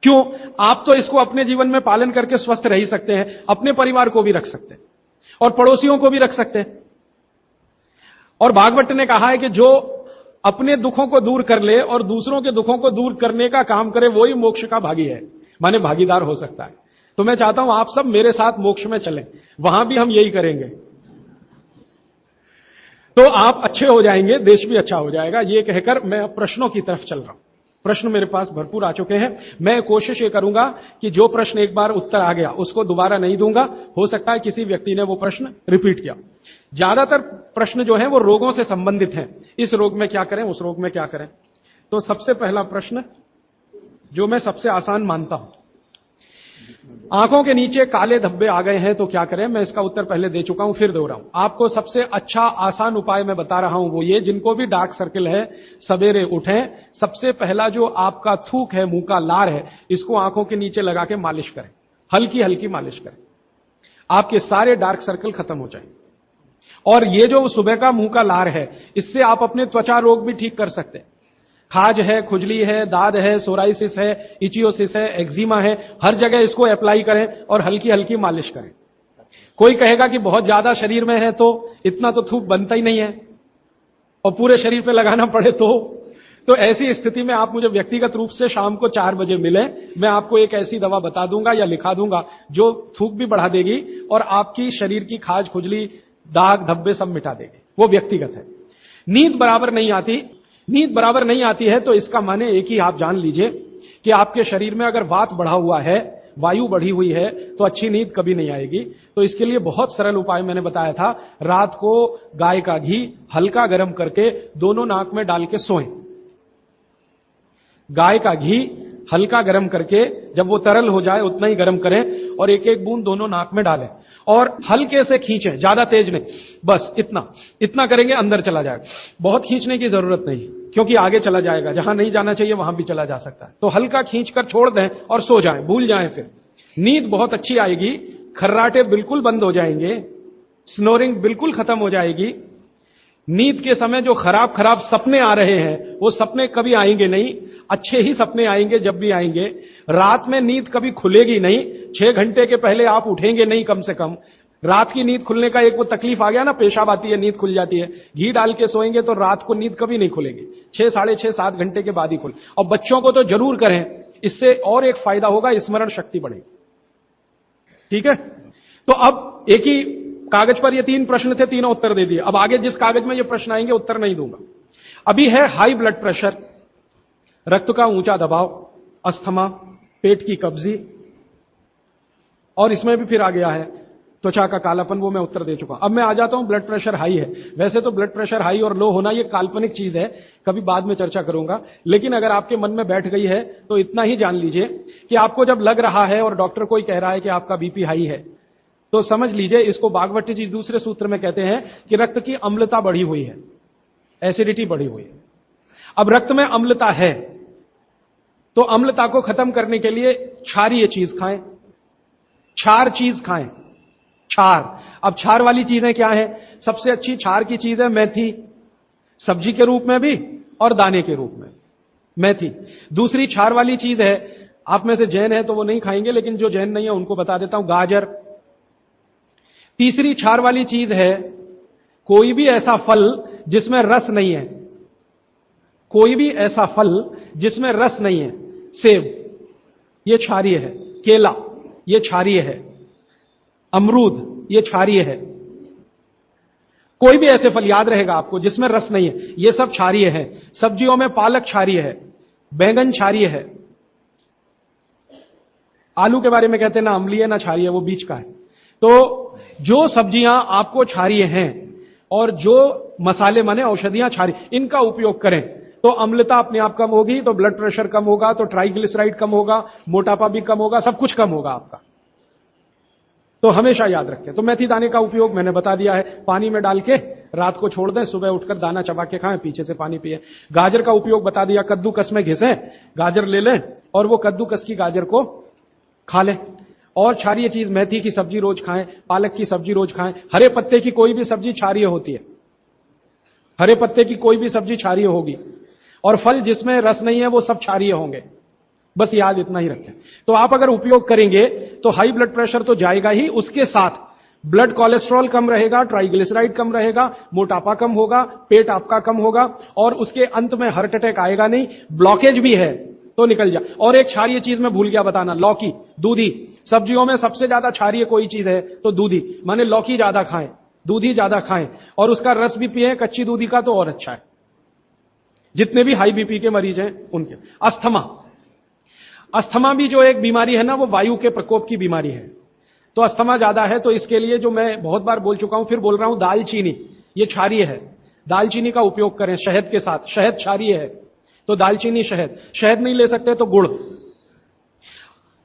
क्यों? आप तो इसको अपने जीवन में पालन करके स्वस्थ रह ही सकते हैं, अपने परिवार को भी रख सकते हैं और पड़ोसियों को भी रख सकते हैं। और भागवत ने कहा है कि जो अपने दुखों को दूर कर ले और दूसरों के दुखों को दूर करने का काम करे वही मोक्ष का भागी है, माने भागीदार हो सकता है। तो मैं चाहता हूं आप सब मेरे साथ मोक्ष में चलें, वहां भी हम यही करेंगे तो आप अच्छे हो जाएंगे, देश भी अच्छा हो जाएगा। ये कहकर मैं अब प्रश्नों की तरफ चल रहा हूं। प्रश्न मेरे पास भरपूर आ चुके हैं। मैं कोशिश ये करूंगा कि जो प्रश्न एक बार उत्तर आ गया उसको दोबारा नहीं दूंगा। हो सकता है किसी व्यक्ति ने वो प्रश्न रिपीट किया। ज्यादातर प्रश्न जो है वो रोगों से संबंधित हैं, इस रोग में क्या करें, उस रोग में क्या करें। तो सबसे पहला प्रश्न जो मैं सबसे आसान मानता हूं, आंखों के नीचे काले धब्बे आ गए हैं तो क्या करें। मैं इसका उत्तर पहले दे चुका हूं, फिर दे रहा हूं। आपको सबसे अच्छा आसान उपाय मैं बता रहा हूं, वो ये, जिनको भी डार्क सर्किल है सवेरे उठें, सबसे पहला जो आपका थूक है, मुंह का लार है, इसको आंखों के नीचे लगा के मालिश करें, हल्की हल्की मालिश करें। आपके सारे डार्क सर्कल खत्म हो जाएंगे। और ये जो सुबह का मुंह का लार है, इससे आप अपने त्वचा रोग भी ठीक कर सकते हैं। खाज है, खुजली है, दाद है, सोराइसिस है, इचियोसिस है, एक्जिमा है, हर जगह इसको अप्लाई करें और हल्की हल्की मालिश करें। कोई कहेगा कि बहुत ज्यादा शरीर में है तो इतना तो थूक बनता ही नहीं है और पूरे शरीर पे लगाना पड़े तो तो ऐसी स्थिति में आप मुझे व्यक्तिगत रूप से शाम को 4 बजे मिलें, मैं आपको एक ऐसी दवा बता दूंगा या लिखा दूंगा जो थूक भी बढ़ा देगी और आपकी शरीर की खाज, खुजली, दाग, धब्बे सब मिटा देगी। वो व्यक्तिगत है। नींद बराबर नहीं आती, नींद बराबर नहीं आती है तो इसका माने एक ही आप जान लीजिए कि आपके शरीर में अगर वात बढ़ा हुआ है, वायु बढ़ी हुई है, तो अच्छी नींद कभी नहीं आएगी। तो इसके लिए बहुत सरल उपाय मैंने बताया था, रात को गाय का घी हल्का गर्म करके दोनों नाक में डाल के सोएं। गाय का घी हल्का गर्म करके, जब वो तरल हो जाए उतना ही गर्म करें और एक एक बूंद दोनों नाक में डालें और हल्के से खींचें, ज्यादा तेज नहीं, बस इतना करेंगे अंदर चला जाएगा। बहुत खींचने की जरूरत नहीं, क्योंकि आगे चला जाएगा, जहां नहीं जाना चाहिए वहां भी चला जा सकता है। तो हल्का खींचकर छोड़ दें और सो जाएं, भूल जाएं। फिर नींद बहुत अच्छी आएगी, खर्राटे बिल्कुल बंद हो जाएंगे, स्नोरिंग बिल्कुल खत्म हो जाएगी। नींद के समय जो खराब सपने आ रहे हैं वो सपने कभी आएंगे नहीं, अच्छे ही सपने आएंगे जब भी आएंगे। रात में नींद कभी खुलेगी नहीं, 6 घंटे के पहले आप उठेंगे नहीं कम से कम। रात की नींद खुलने का एक वो तकलीफ आ गया ना, पेशाब आती है, नींद खुल जाती है। घी डाल के सोएंगे तो रात को नींद कभी नहीं खुलेगी, 6, साढ़े 6, 7 घंटे के बाद ही खुले। और बच्चों को तो जरूर करें, इससे और एक फायदा होगा, स्मरण शक्ति बढ़ेगी। ठीक है, तो अब एक ही कागज पर ये 3 प्रश्न थे, तीनों उत्तर दे दिए। अब आगे जिस कागज में ये प्रश्न आएंगे उत्तर नहीं दूंगा। अभी है हाई ब्लड प्रेशर, रक्त का ऊंचा दबाव, अस्थमा, पेट की कब्जी, और इसमें भी फिर आ गया है त्वचा का कालापन, वो मैं उत्तर दे चुका हूं। अब मैं आ जाता हूं ब्लड प्रेशर हाई है। वैसे तो ब्लड प्रेशर हाई और लो होना ये काल्पनिक चीज है, कभी बाद में चर्चा करूंगा, लेकिन अगर आपके मन में बैठ गई है तो इतना ही जान लीजिए कि आपको जब लग रहा है और डॉक्टर कोई कह रहा है कि आपका बीपी हाई है, तो समझ लीजिए, इसको भागवत जी दूसरे सूत्र में कहते हैं कि रक्त की अम्लता बढ़ी हुई है, एसिडिटी बढ़ी हुई है। अब रक्त में अम्लता है तो अम्लता को खत्म करने के लिए क्षारीय चीज खाएं, क्षार चीज खाएं, क्षार। अब क्षार वाली चीजें क्या है? सबसे अच्छी क्षार की चीज है मेथी, सब्जी के रूप में भी और दाने के रूप में मेथी। दूसरी क्षार वाली चीज है, आप में से जैन है तो वो नहीं खाएंगे, लेकिन जो जैन नहीं है उनको बता देता हूं, गाजर। तीसरी क्षार वाली चीज है कोई भी ऐसा फल जिसमें रस नहीं है, कोई भी ऐसा फल जिसमें रस नहीं है। सेब ये क्षारीय है, केला ये क्षारीय है, अमरूद ये क्षारीय है। कोई भी ऐसे फल याद रहेगा आपको जिसमें रस नहीं है, ये सब क्षारीय है। सब्जियों में पालक क्षारीय है, बैंगन क्षारीय है। आलू के बारे में कहते हैं ना अम्लीय ना क्षारीय, वो बीच का है। तो जो सब्जियां आपको क्षारीय हैं और जो मसाले माने औषधियां क्षारीय, इनका उपयोग करें तो अम्लता अपने आप कम होगी, तो ब्लड प्रेशर कम होगा, तो ट्राइग्लिसराइड कम होगा, मोटापा भी कम होगा, सब कुछ कम होगा आपका। तो हमेशा याद रखें। तो मेथी दाने का उपयोग मैंने बता दिया है, पानी में डाल के रात को छोड़ दें, सुबह उठकर दाना चबा के खाएं, पीछे से पानी पिए। गाजर का उपयोग बता दिया, कद्दूकस में घिसें, गाजर ले लें और वो कद्दूकस की गाजर को खा लें। और क्षारीय चीज मेथी की सब्जी रोज खाएं, पालक की सब्जी रोज खाएं। हरे पत्ते की कोई भी सब्जी क्षारीय होती है, हरे पत्ते की कोई भी सब्जी क्षारीय होगी, और फल जिसमें रस नहीं है वो सब क्षारीय होंगे। बस याद इतना ही रखें। तो आप अगर उपयोग करेंगे तो हाई ब्लड प्रेशर तो जाएगा ही, उसके साथ ब्लड कोलेस्ट्रॉल कम रहेगा, ट्राइग्लिसराइड कम रहेगा, मोटापा कम होगा, पेट आपका कम होगा, और उसके अंत में हार्ट अटैक आएगा नहीं। ब्लॉकेज भी है तो निकल जा। और एक क्षारीय चीज मैं भूल गया बताना, लौकी, दूधी। सब्जियों में सबसे ज्यादा क्षारीय कोई चीज है तो दूधी, माने लौकी ज्यादा खाएं, दूधी ज्यादा खाएं, और उसका रस भी पिए, कच्ची दूधी का तो और अच्छा है। जितने भी हाई बीपी के मरीज हैं उनके। अस्थमा भी जो एक बीमारी है ना, वो वायु के प्रकोप की बीमारी है। तो अस्थमा ज्यादा है तो इसके लिए जो मैं बहुत बार बोल चुका हूं, फिर बोल रहा हूं, दालचीनी ये क्षारीय है, दालचीनी का उपयोग करें शहद के साथ। शहद क्षारीय है तो दालचीनी, शहद। शहद नहीं ले सकते तो गुड़।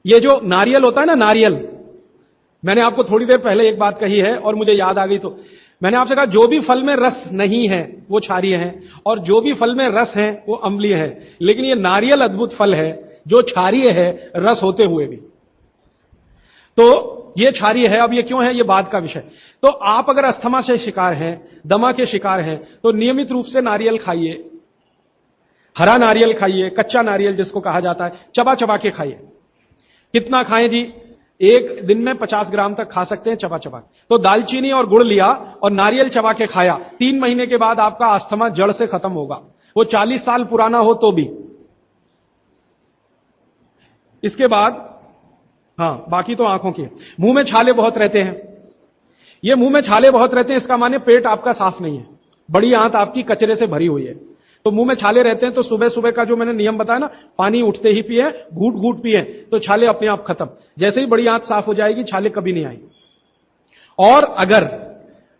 ये जो नारियल होता है ना, नारियल, मैंने आपको थोड़ी देर पहले एक बात कही है और मुझे याद आ गई, तो मैंने आपसे कहा जो भी फल में रस नहीं है वो क्षारीय है और जो भी फल में रस है वो अम्लीय है। लेकिन ये नारियल अद्भुत फल है जो क्षारीय है रस होते हुए भी, तो ये क्षारीय है। अब ये क्यों है, ये बाद का विषय। तो आप अगर अस्थमा से शिकार हैं, दमा के शिकार हैं, तो नियमित रूप से नारियल खाइए, हरा नारियल खाइए, कच्चा नारियल जिसको कहा जाता है, चबा चबा के खाइए। कितना खाएं जी? एक दिन में 50 ग्राम तक खा सकते हैं चबा चबा। तो दालचीनी और गुड़ लिया और नारियल चबा के खाया, 3 महीने के बाद आपका अस्थमा जड़ से खत्म होगा। वो 40 साल पुराना हो तो भी। इसके बाद हां, बाकी तो आंखों की। मुंह में छाले बहुत रहते हैं। ये मुंह में छाले बहुत रहते हैं, इसका माने पेट आपका साफ नहीं है, बड़ी आंत आपकी कचरे से भरी हुई है। तो मुंह में छाले रहते हैं तो सुबह सुबह का जो मैंने नियम बताया ना, पानी उठते ही पिए, घूट घूट पिए, तो छाले अपने आप खत्म। जैसे ही बड़ी आंत साफ हो जाएगी, छाले कभी नहीं आएंगे। और अगर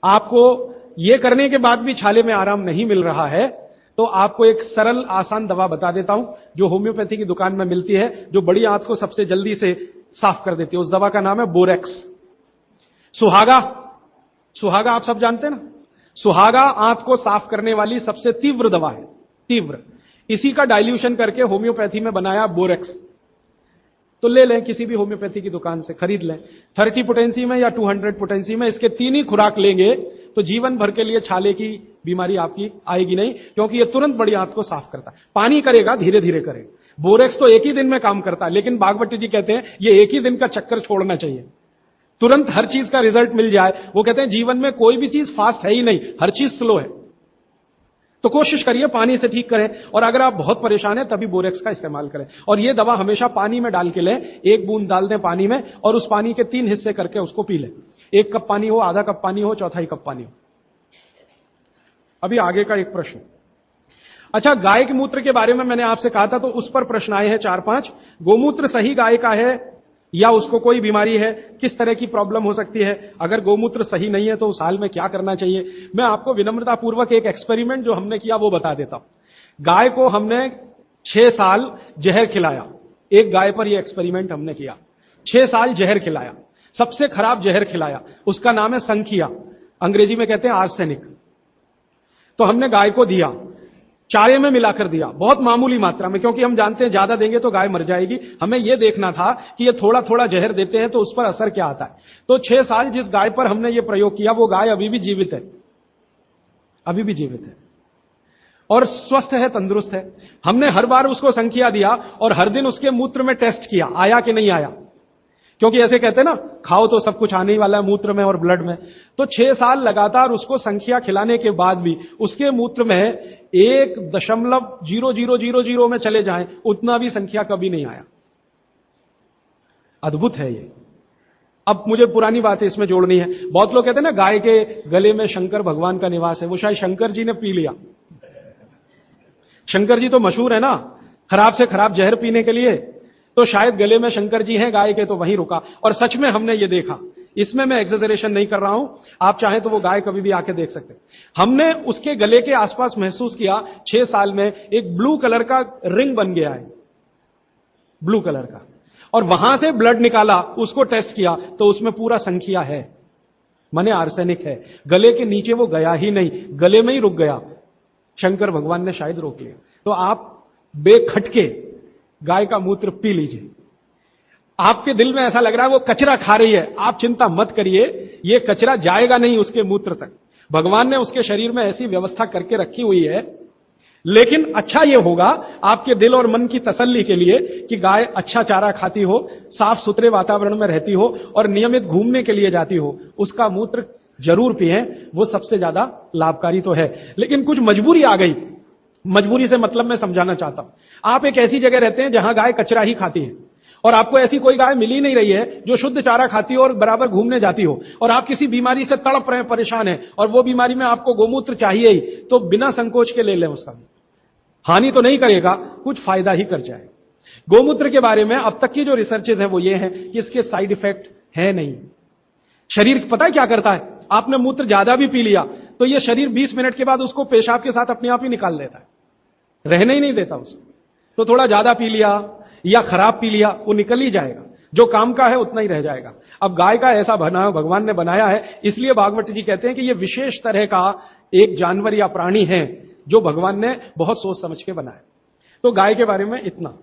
आपको यह करने के बाद भी छाले में आराम नहीं मिल रहा है, तो आपको एक सरल आसान दवा बता देता हूं, जो होम्योपैथी की दुकान में मिलती है, जो बड़ी आंत को सबसे जल्दी से साफ कर देती है। उस दवा का नाम है बोरेक्स। सुहागा, सुहागा आप सब जानते हैं ना, सुहागा आंत को साफ करने वाली सबसे तीव्र दवा है, तीव्र। इसी का डाइल्यूशन करके होम्योपैथी में बनाया बोरेक्स। तो ले लें, किसी भी होम्योपैथी की दुकान से खरीद लें, 30 पोटेंसी में या 200 पोटेंसी में। इसके 3 ही खुराक लेंगे तो जीवन भर के लिए छाले की बीमारी आपकी आएगी नहीं, क्योंकि यह तुरंत बड़ी आंत को साफ करता है। पानी करेगा, धीरे धीरे करेगा। बोरेक्स तो एक ही दिन में काम करता है, लेकिन भागवती जी कहते हैं ये एक ही दिन का चक्कर छोड़ना चाहिए, तुरंत हर चीज का रिजल्ट मिल जाए। वो कहते हैं जीवन में कोई भी चीज फास्ट है ही नहीं, हर चीज स्लो है। तो कोशिश करिए पानी से ठीक करें, और अगर आप बहुत परेशान हैं तभी बोरेक्स का इस्तेमाल करें। और यह दवा हमेशा पानी में डाल के लें, 1 बूंद डाल दें पानी में, और उस पानी के 3 हिस्से करके उसको पी लें। 1 कप पानी हो, आधा कप पानी हो, चौथाई कप पानी हो। अभी आगे का एक प्रश्न। अच्छा, गाय के मूत्र के बारे में मैंने आपसे कहा था, तो उस पर प्रश्न आए हैं 4-5। गोमूत्र सही गाय का है या उसको कोई बीमारी है? किस तरह की प्रॉब्लम हो सकती है? अगर गोमूत्र सही नहीं है तो उस हाल में क्या करना चाहिए? मैं आपको विनम्रतापूर्वक एक एक्सपेरिमेंट जो हमने किया वो बता देता हूं। गाय को हमने 6 साल जहर खिलाया। एक गाय पर यह एक्सपेरिमेंट हमने किया। 6 साल जहर खिलाया, सबसे खराब जहर खिलाया। उसका नाम है संखिया, अंग्रेजी में कहते हैं आर्सेनिक। तो हमने गाय को दिया, चारे में मिलाकर दिया, बहुत मामूली मात्रा में, क्योंकि हम जानते हैं ज्यादा देंगे तो गाय मर जाएगी। हमें यह देखना था कि ये थोड़ा थोड़ा जहर देते हैं तो उस पर असर क्या आता है। तो 6 साल जिस गाय पर हमने ये प्रयोग किया, वो गाय अभी भी जीवित है, अभी भी जीवित है और स्वस्थ है, तंदुरुस्त है। हमने हर बार उसको संखिया दिया और हर दिन उसके मूत्र में टेस्ट किया, आया कि नहीं आया, क्योंकि ऐसे कहते हैं ना, खाओ तो सब कुछ आने ही वाला है मूत्र में और ब्लड में। तो 6 साल लगातार उसको संखिया खिलाने के बाद भी उसके मूत्र में 1.0000 में चले जाएं, उतना भी संख्या कभी नहीं आया। अद्भुत है ये। अब मुझे पुरानी बातें इसमें जोड़नी है। बहुत लोग कहते हैं ना, गाय के गले में शंकर भगवान का निवास है। वो शायद शंकर जी ने पी लिया। शंकर जी तो मशहूर है ना, खराब से खराब जहर पीने के लिए। तो शायद गले में शंकर जी हैं गाय के, तो वहीं रुका। और सच में हमने ये देखा, इसमें मैं एक्सेजरेशन नहीं कर रहा हूं, आप चाहें तो वो गाय कभी भी आके देख सकते हैं। हमने उसके गले के आसपास महसूस किया 6 साल में एक ब्लू कलर का रिंग बन गया है, ब्लू कलर का। और वहां से ब्लड निकाला, उसको टेस्ट किया तो उसमें पूरा संखिया है, माने आर्सेनिक है। गले के नीचे वो गया ही नहीं, गले में ही रुक गया। शंकर भगवान ने शायद रोक लिया। तो आप बेखटके गाय का मूत्र पी लीजिए। आपके दिल में ऐसा लग रहा है वो कचरा खा रही है, आप चिंता मत करिए, ये कचरा जाएगा नहीं उसके मूत्र तक। भगवान ने उसके शरीर में ऐसी व्यवस्था करके रखी हुई है। लेकिन अच्छा ये होगा आपके दिल और मन की तसल्ली के लिए कि गाय अच्छा चारा खाती हो, साफ सुथरे वातावरण में रहती हो और नियमित घूमने के लिए जाती हो, उसका मूत्र जरूर पिएं, वो सबसे ज्यादा लाभकारी तो है। लेकिन कुछ मजबूरी आ गई, मजबूरी से मतलब मैं समझाना चाहता हूं। आप एक ऐसी जगह रहते हैं जहां गाय कचरा ही खाती है और आपको ऐसी कोई गाय मिल ही नहीं रही है जो शुद्ध चारा खाती हो और बराबर घूमने जाती हो, और आप किसी बीमारी से तड़प रहे हैं, परेशान हैं, और वो बीमारी में आपको गोमूत्र चाहिए ही, तो बिना संकोच के ले लें। उसका हानि तो नहीं करेगा, कुछ फायदा ही कर जाए। गोमूत्र के बारे में अब तक की जो रिसर्चेज है वो ये है कि इसके साइड इफेक्ट है नहीं। शरीर पता है क्या करता है, आपने मूत्र ज्यादा भी पी लिया तो ये शरीर 20 मिनट के बाद उसको पेशाब के साथ अपने आप ही निकाल देता है, रहने ही नहीं देता उसको। तो थोड़ा ज्यादा पी लिया या खराब पी लिया, वो निकल ही जाएगा, जो काम का है उतना ही रह जाएगा। अब गाय का ऐसा बना भगवान ने बनाया है, इसलिए भागवत जी कहते हैं कि ये विशेष तरह का एक जानवर या प्राणी है जो भगवान ने बहुत सोच समझ के बनाया। तो गाय के बारे में इतना।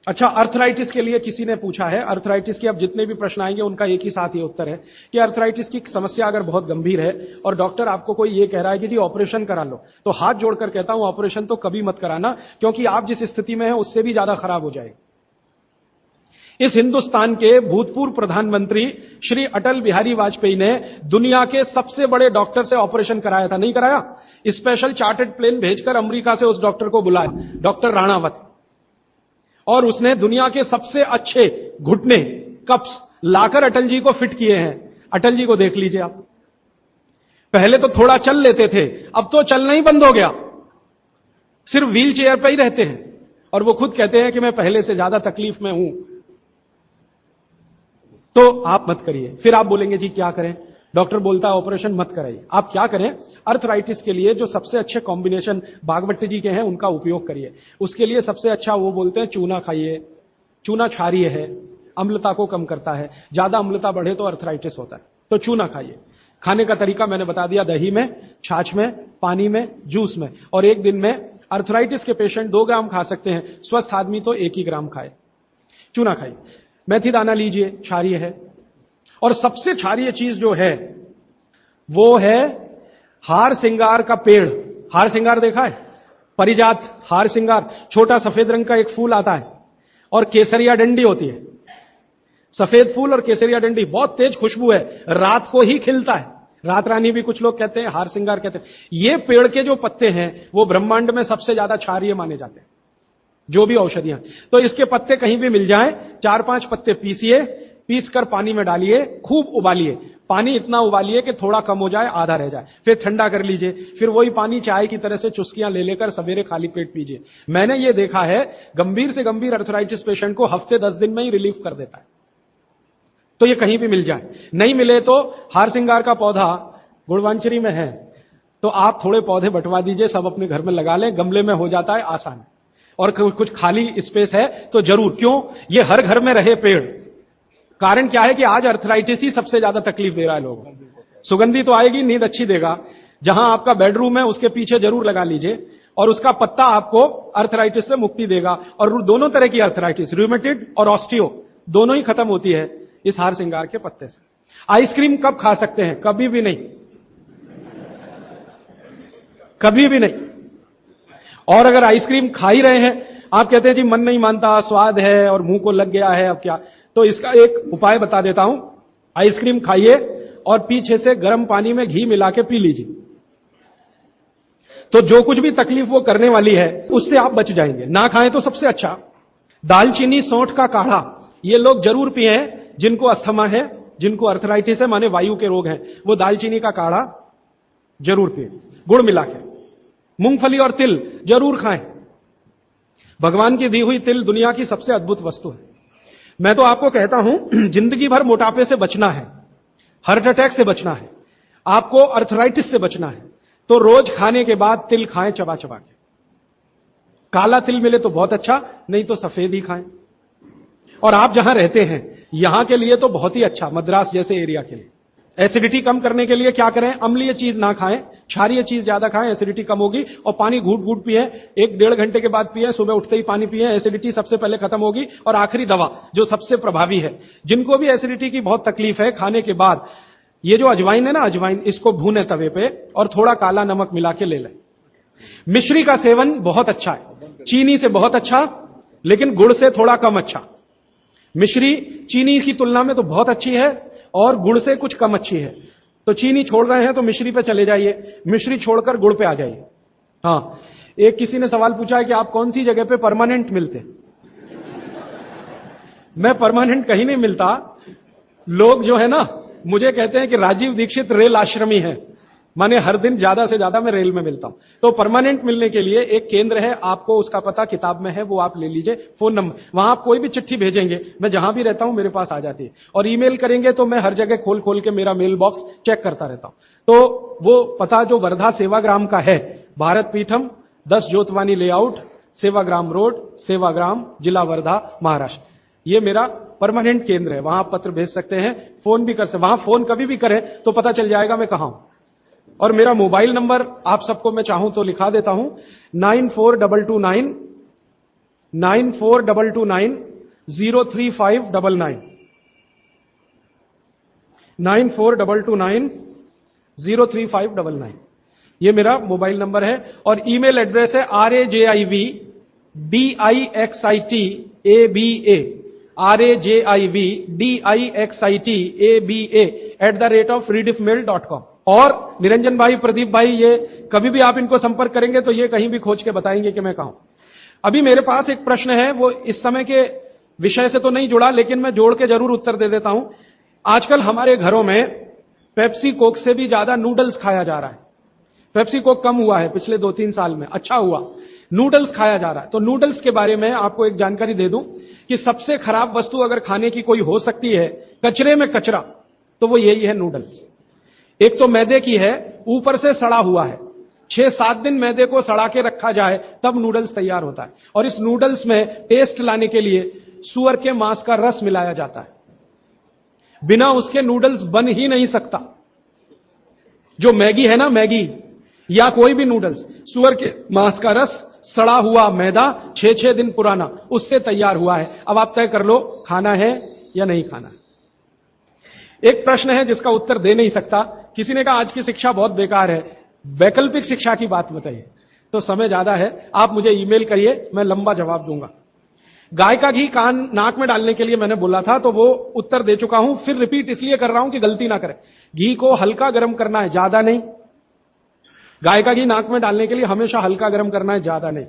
अच्छा, अर्थराइटिस के लिए किसी ने पूछा है। अर्थराइटिस के अब जितने भी प्रश्न आएंगे उनका एक ही साथ ही उत्तर है कि अर्थराइटिस की समस्या अगर बहुत गंभीर है और डॉक्टर आपको कोई ये कह रहा है कि जी ऑपरेशन करा लो, तो हाथ जोड़कर कहता हूं ऑपरेशन तो कभी मत कराना, क्योंकि आप जिस स्थिति में है उससे भी ज्यादा खराब हो जाएगी। इस हिंदुस्तान के भूतपूर्व प्रधानमंत्री श्री अटल बिहारी वाजपेयी ने दुनिया के सबसे बड़े डॉक्टर से ऑपरेशन कराया था, नहीं कराया? स्पेशल चार्टर्ड प्लेन भेजकर अमेरिका से उस डॉक्टर को बुलाया, डॉक्टर राणावत, और उसने दुनिया के सबसे अच्छे घुटने कप्स लाकर अटल जी को फिट किए हैं। अटल जी को देख लीजिए आप, पहले तो थोड़ा चल लेते थे, अब तो चलना ही बंद हो गया, सिर्फ व्हील चेयर पर ही रहते हैं, और वो खुद कहते हैं कि मैं पहले से ज्यादा तकलीफ में हूं। तो आप मत करिए। फिर आप बोलेंगे जी क्या करें, डॉक्टर बोलता है ऑपरेशन मत कराइए। आप क्या करें, अर्थराइटिस के लिए जो सबसे अच्छे कॉम्बिनेशन भागवत जी के हैं उनका उपयोग करिए। उसके लिए सबसे अच्छा वो बोलते हैं चूना खाइए, चूना क्षारीय है, अम्लता को कम करता है, ज्यादा अम्लता बढ़े तो अर्थराइटिस होता है, तो चूना खाइए। खाने का तरीका मैंने बता दिया, दही में, छाछ में, पानी में, जूस में, और एक दिन में अर्थराइटिस के पेशेंट 2 ग्राम खा सकते हैं, स्वस्थ आदमी तो 1 ही ग्राम खाए। चूना खाइए। मेथी दाना लीजिए, क्षारीय है। और सबसे क्षारीय चीज जो है वो है हार सिंगार का पेड़। हार सिंगार देखा है? परिजात हार सिंगार, छोटा सफेद रंग का एक फूल आता है और केसरिया डंडी होती है। सफेद फूल और केसरिया डंडी, बहुत तेज खुशबू है, रात को ही खिलता है। रात रानी भी कुछ लोग कहते हैं, हार सिंगार कहते हैं। ये पेड़ के जो पत्ते हैं वो ब्रह्मांड में सबसे ज्यादा क्षारीय माने जाते हैं, जो भी औषधियां। तो इसके पत्ते कहीं भी मिल जाएं, 4-5 पत्ते पीसिए, पीसकर पानी में डालिए, खूब उबालिए। पानी इतना उबालिए कि थोड़ा कम हो जाए, आधा रह जाए, फिर ठंडा कर लीजिए। फिर वही पानी चाय की तरह से चुस्कियां ले लेकर सवेरे खाली पेट पीजिए। मैंने ये देखा है, गंभीर से गंभीर अर्थराइटिस पेशेंट को हफ्ते 10 दिन में ही रिलीफ कर देता है। तो ये कहीं भी मिल जाए। नहीं मिले तो हार सिंगार का पौधा गुड़वांचरी में है, तो आप थोड़े पौधे बंटवा दीजिए, सब अपने घर में लगा लें, गमले में हो जाता है आसान। और कुछ खाली स्पेस है तो जरूर, क्यों, ये हर घर में रहे पेड़। कारण क्या है कि आज अर्थराइटिस ही सबसे ज्यादा तकलीफ दे रहा है लोगों को। सुगंधी तो आएगी, नींद अच्छी देगा। जहां आपका बेडरूम है उसके पीछे जरूर लगा लीजिए, और उसका पत्ता आपको अर्थराइटिस से मुक्ति देगा। और दोनों तरह की अर्थराइटिस, रूमेटिड और ऑस्टियो, दोनों ही खत्म होती है इस हार सिंगार के पत्ते से। आइसक्रीम कब खा सकते हैं? कभी भी नहीं, कभी भी नहीं। और अगर आइसक्रीम खा ही रहे हैं, आप कहते हैं जी मन नहीं मानता, स्वाद है और मुंह को लग गया है, अब क्या, तो इसका एक उपाय बता देता हूं। आइसक्रीम खाइए और पीछे से गर्म पानी में घी मिला के पी लीजिए, तो जो कुछ भी तकलीफ वो करने वाली है उससे आप बच जाएंगे। ना खाएं तो सबसे अच्छा। दालचीनी सौंठ का काढ़ा ये लोग जरूर पिए, जिनको अस्थमा है, जिनको अर्थराइटिस है, माने वायु के रोग हैं, वो दालचीनी का काढ़ा जरूर पिए, गुड़ मिला के। मूंगफली और तिल जरूर खाएं। भगवान की दी हुई तिल दुनिया की सबसे अद्भुत वस्तु है। मैं तो आपको कहता हूं, जिंदगी भर मोटापे से बचना है, हार्ट अटैक से बचना है, आपको अर्थराइटिस से बचना है, तो रोज खाने के बाद तिल खाएं, चबा चबा के। काला तिल मिले तो बहुत अच्छा, नहीं तो सफेद ही खाएं। और आप जहां रहते हैं यहां के लिए तो बहुत ही अच्छा, मद्रास जैसे एरिया के लिए। एसिडिटी कम करने के लिए क्या करें? अम्लीय चीज ना खाएं, क्षारीय चीज ज्यादा खाएं, एसिडिटी कम होगी। और पानी घूट घूट पिए, 1-1.5 घंटे के बाद पिए, सुबह उठते ही पानी पिए, एसिडिटी सबसे पहले खत्म होगी। और आखिरी दवा जो सबसे प्रभावी है, जिनको भी एसिडिटी की बहुत तकलीफ है, खाने के बाद ये जो अजवाइन है ना, अजवाइन, इसको भूने तवे पे और थोड़ा काला नमक मिला के ले लें। मिश्री का सेवन बहुत अच्छा है, चीनी से बहुत अच्छा, लेकिन गुड़ से थोड़ा कम अच्छा। मिश्री चीनी की तुलना में तो बहुत अच्छी है और गुड़ से कुछ कम अच्छी है। तो चीनी छोड़ रहे हैं तो मिश्री पे चले जाइए, मिश्री छोड़कर गुड़ पे आ जाइए। हाँ, एक किसी ने सवाल पूछा है कि आप कौन सी जगह पे परमानेंट मिलते? मैं परमानेंट कहीं नहीं मिलता। लोग जो है ना मुझे कहते हैं कि राजीव दीक्षित रेल आश्रमी है, माने हर दिन ज्यादा से ज्यादा मैं रेल में मिलता हूं। तो परमानेंट मिलने के लिए एक केंद्र है, आपको उसका पता किताब में है, वो आप ले लीजिए, फोन नंबर। वहां आप कोई भी चिट्ठी भेजेंगे, मैं जहां भी रहता हूं मेरे पास आ जाती है। और ईमेल करेंगे तो मैं हर जगह खोल खोल के मेरा मेल बॉक्स चेक करता रहता हूं। तो वो पता जो वर्धा सेवाग्राम का है, भारत पीठम 10 ज्योतवानी लेआउट, सेवाग्राम रोड, सेवाग्राम, जिला वर्धा, महाराष्ट्र, ये मेरा परमानेंट केंद्र है। वहां आप पत्र भेज सकते हैं, फोन भी कर सकते, वहां फोन कभी भी करें तो पता चल जाएगा मैं कहां हूं। और मेरा मोबाइल नंबर आप सबको मैं चाहूं तो लिखा देता हूं, 9422903599 9422903599। ये मेरा मोबाइल नंबर है। और ईमेल एड्रेस है rajivdixitaba@rediffmail.com। और निरंजन भाई, प्रदीप भाई, ये कभी भी आप इनको संपर्क करेंगे तो ये कहीं भी खोज के बताएंगे कि मैं कहां हूं। अभी मेरे पास एक प्रश्न है, वो इस समय के विषय से तो नहीं जुड़ा, लेकिन मैं जोड़ के जरूर उत्तर दे देता हूं। आजकल हमारे घरों में पेप्सी कोक से भी ज्यादा नूडल्स खाया जा रहा है। पेप्सी कोक कम हुआ है पिछले 2-3 साल में, अच्छा हुआ, नूडल्स खाया जा रहा है। तो नूडल्स के बारे में आपको एक जानकारी दे दूं कि सबसे खराब वस्तु अगर खाने की कोई हो सकती है, कचरे में कचरा, तो वो यही है नूडल्स। एक तो मैदे की है, ऊपर से सड़ा हुआ है। 6-7 दिन मैदे को सड़ा के रखा जाए तब नूडल्स तैयार होता है। और इस नूडल्स में टेस्ट लाने के लिए सूअर के मांस का रस मिलाया जाता है। बिना उसके नूडल्स बन ही नहीं सकता। जो मैगी है ना, मैगी या कोई भी नूडल्स, सूअर के मांस का रस, सड़ा हुआ मैदा, 6-6 दिन पुराना, उससे तैयार हुआ है। अब आप तय कर लो, खाना है या नहीं खाना है। एक प्रश्न है जिसका उत्तर दे नहीं सकता। किसी ने कहा आज की शिक्षा बहुत बेकार है, वैकल्पिक शिक्षा की बात बताइए। तो समय ज्यादा है, आप मुझे ईमेल करिए, मैं लंबा जवाब दूंगा। गाय का घी कान नाक में डालने के लिए मैंने बोला था, तो वो उत्तर दे चुका हूं, फिर रिपीट इसलिए कर रहा हूं कि गलती ना करें। घी को हल्का गर्म करना है, ज्यादा नहीं। गाय का घी नाक में डालने के लिए हमेशा हल्का गर्म करना है, ज्यादा नहीं।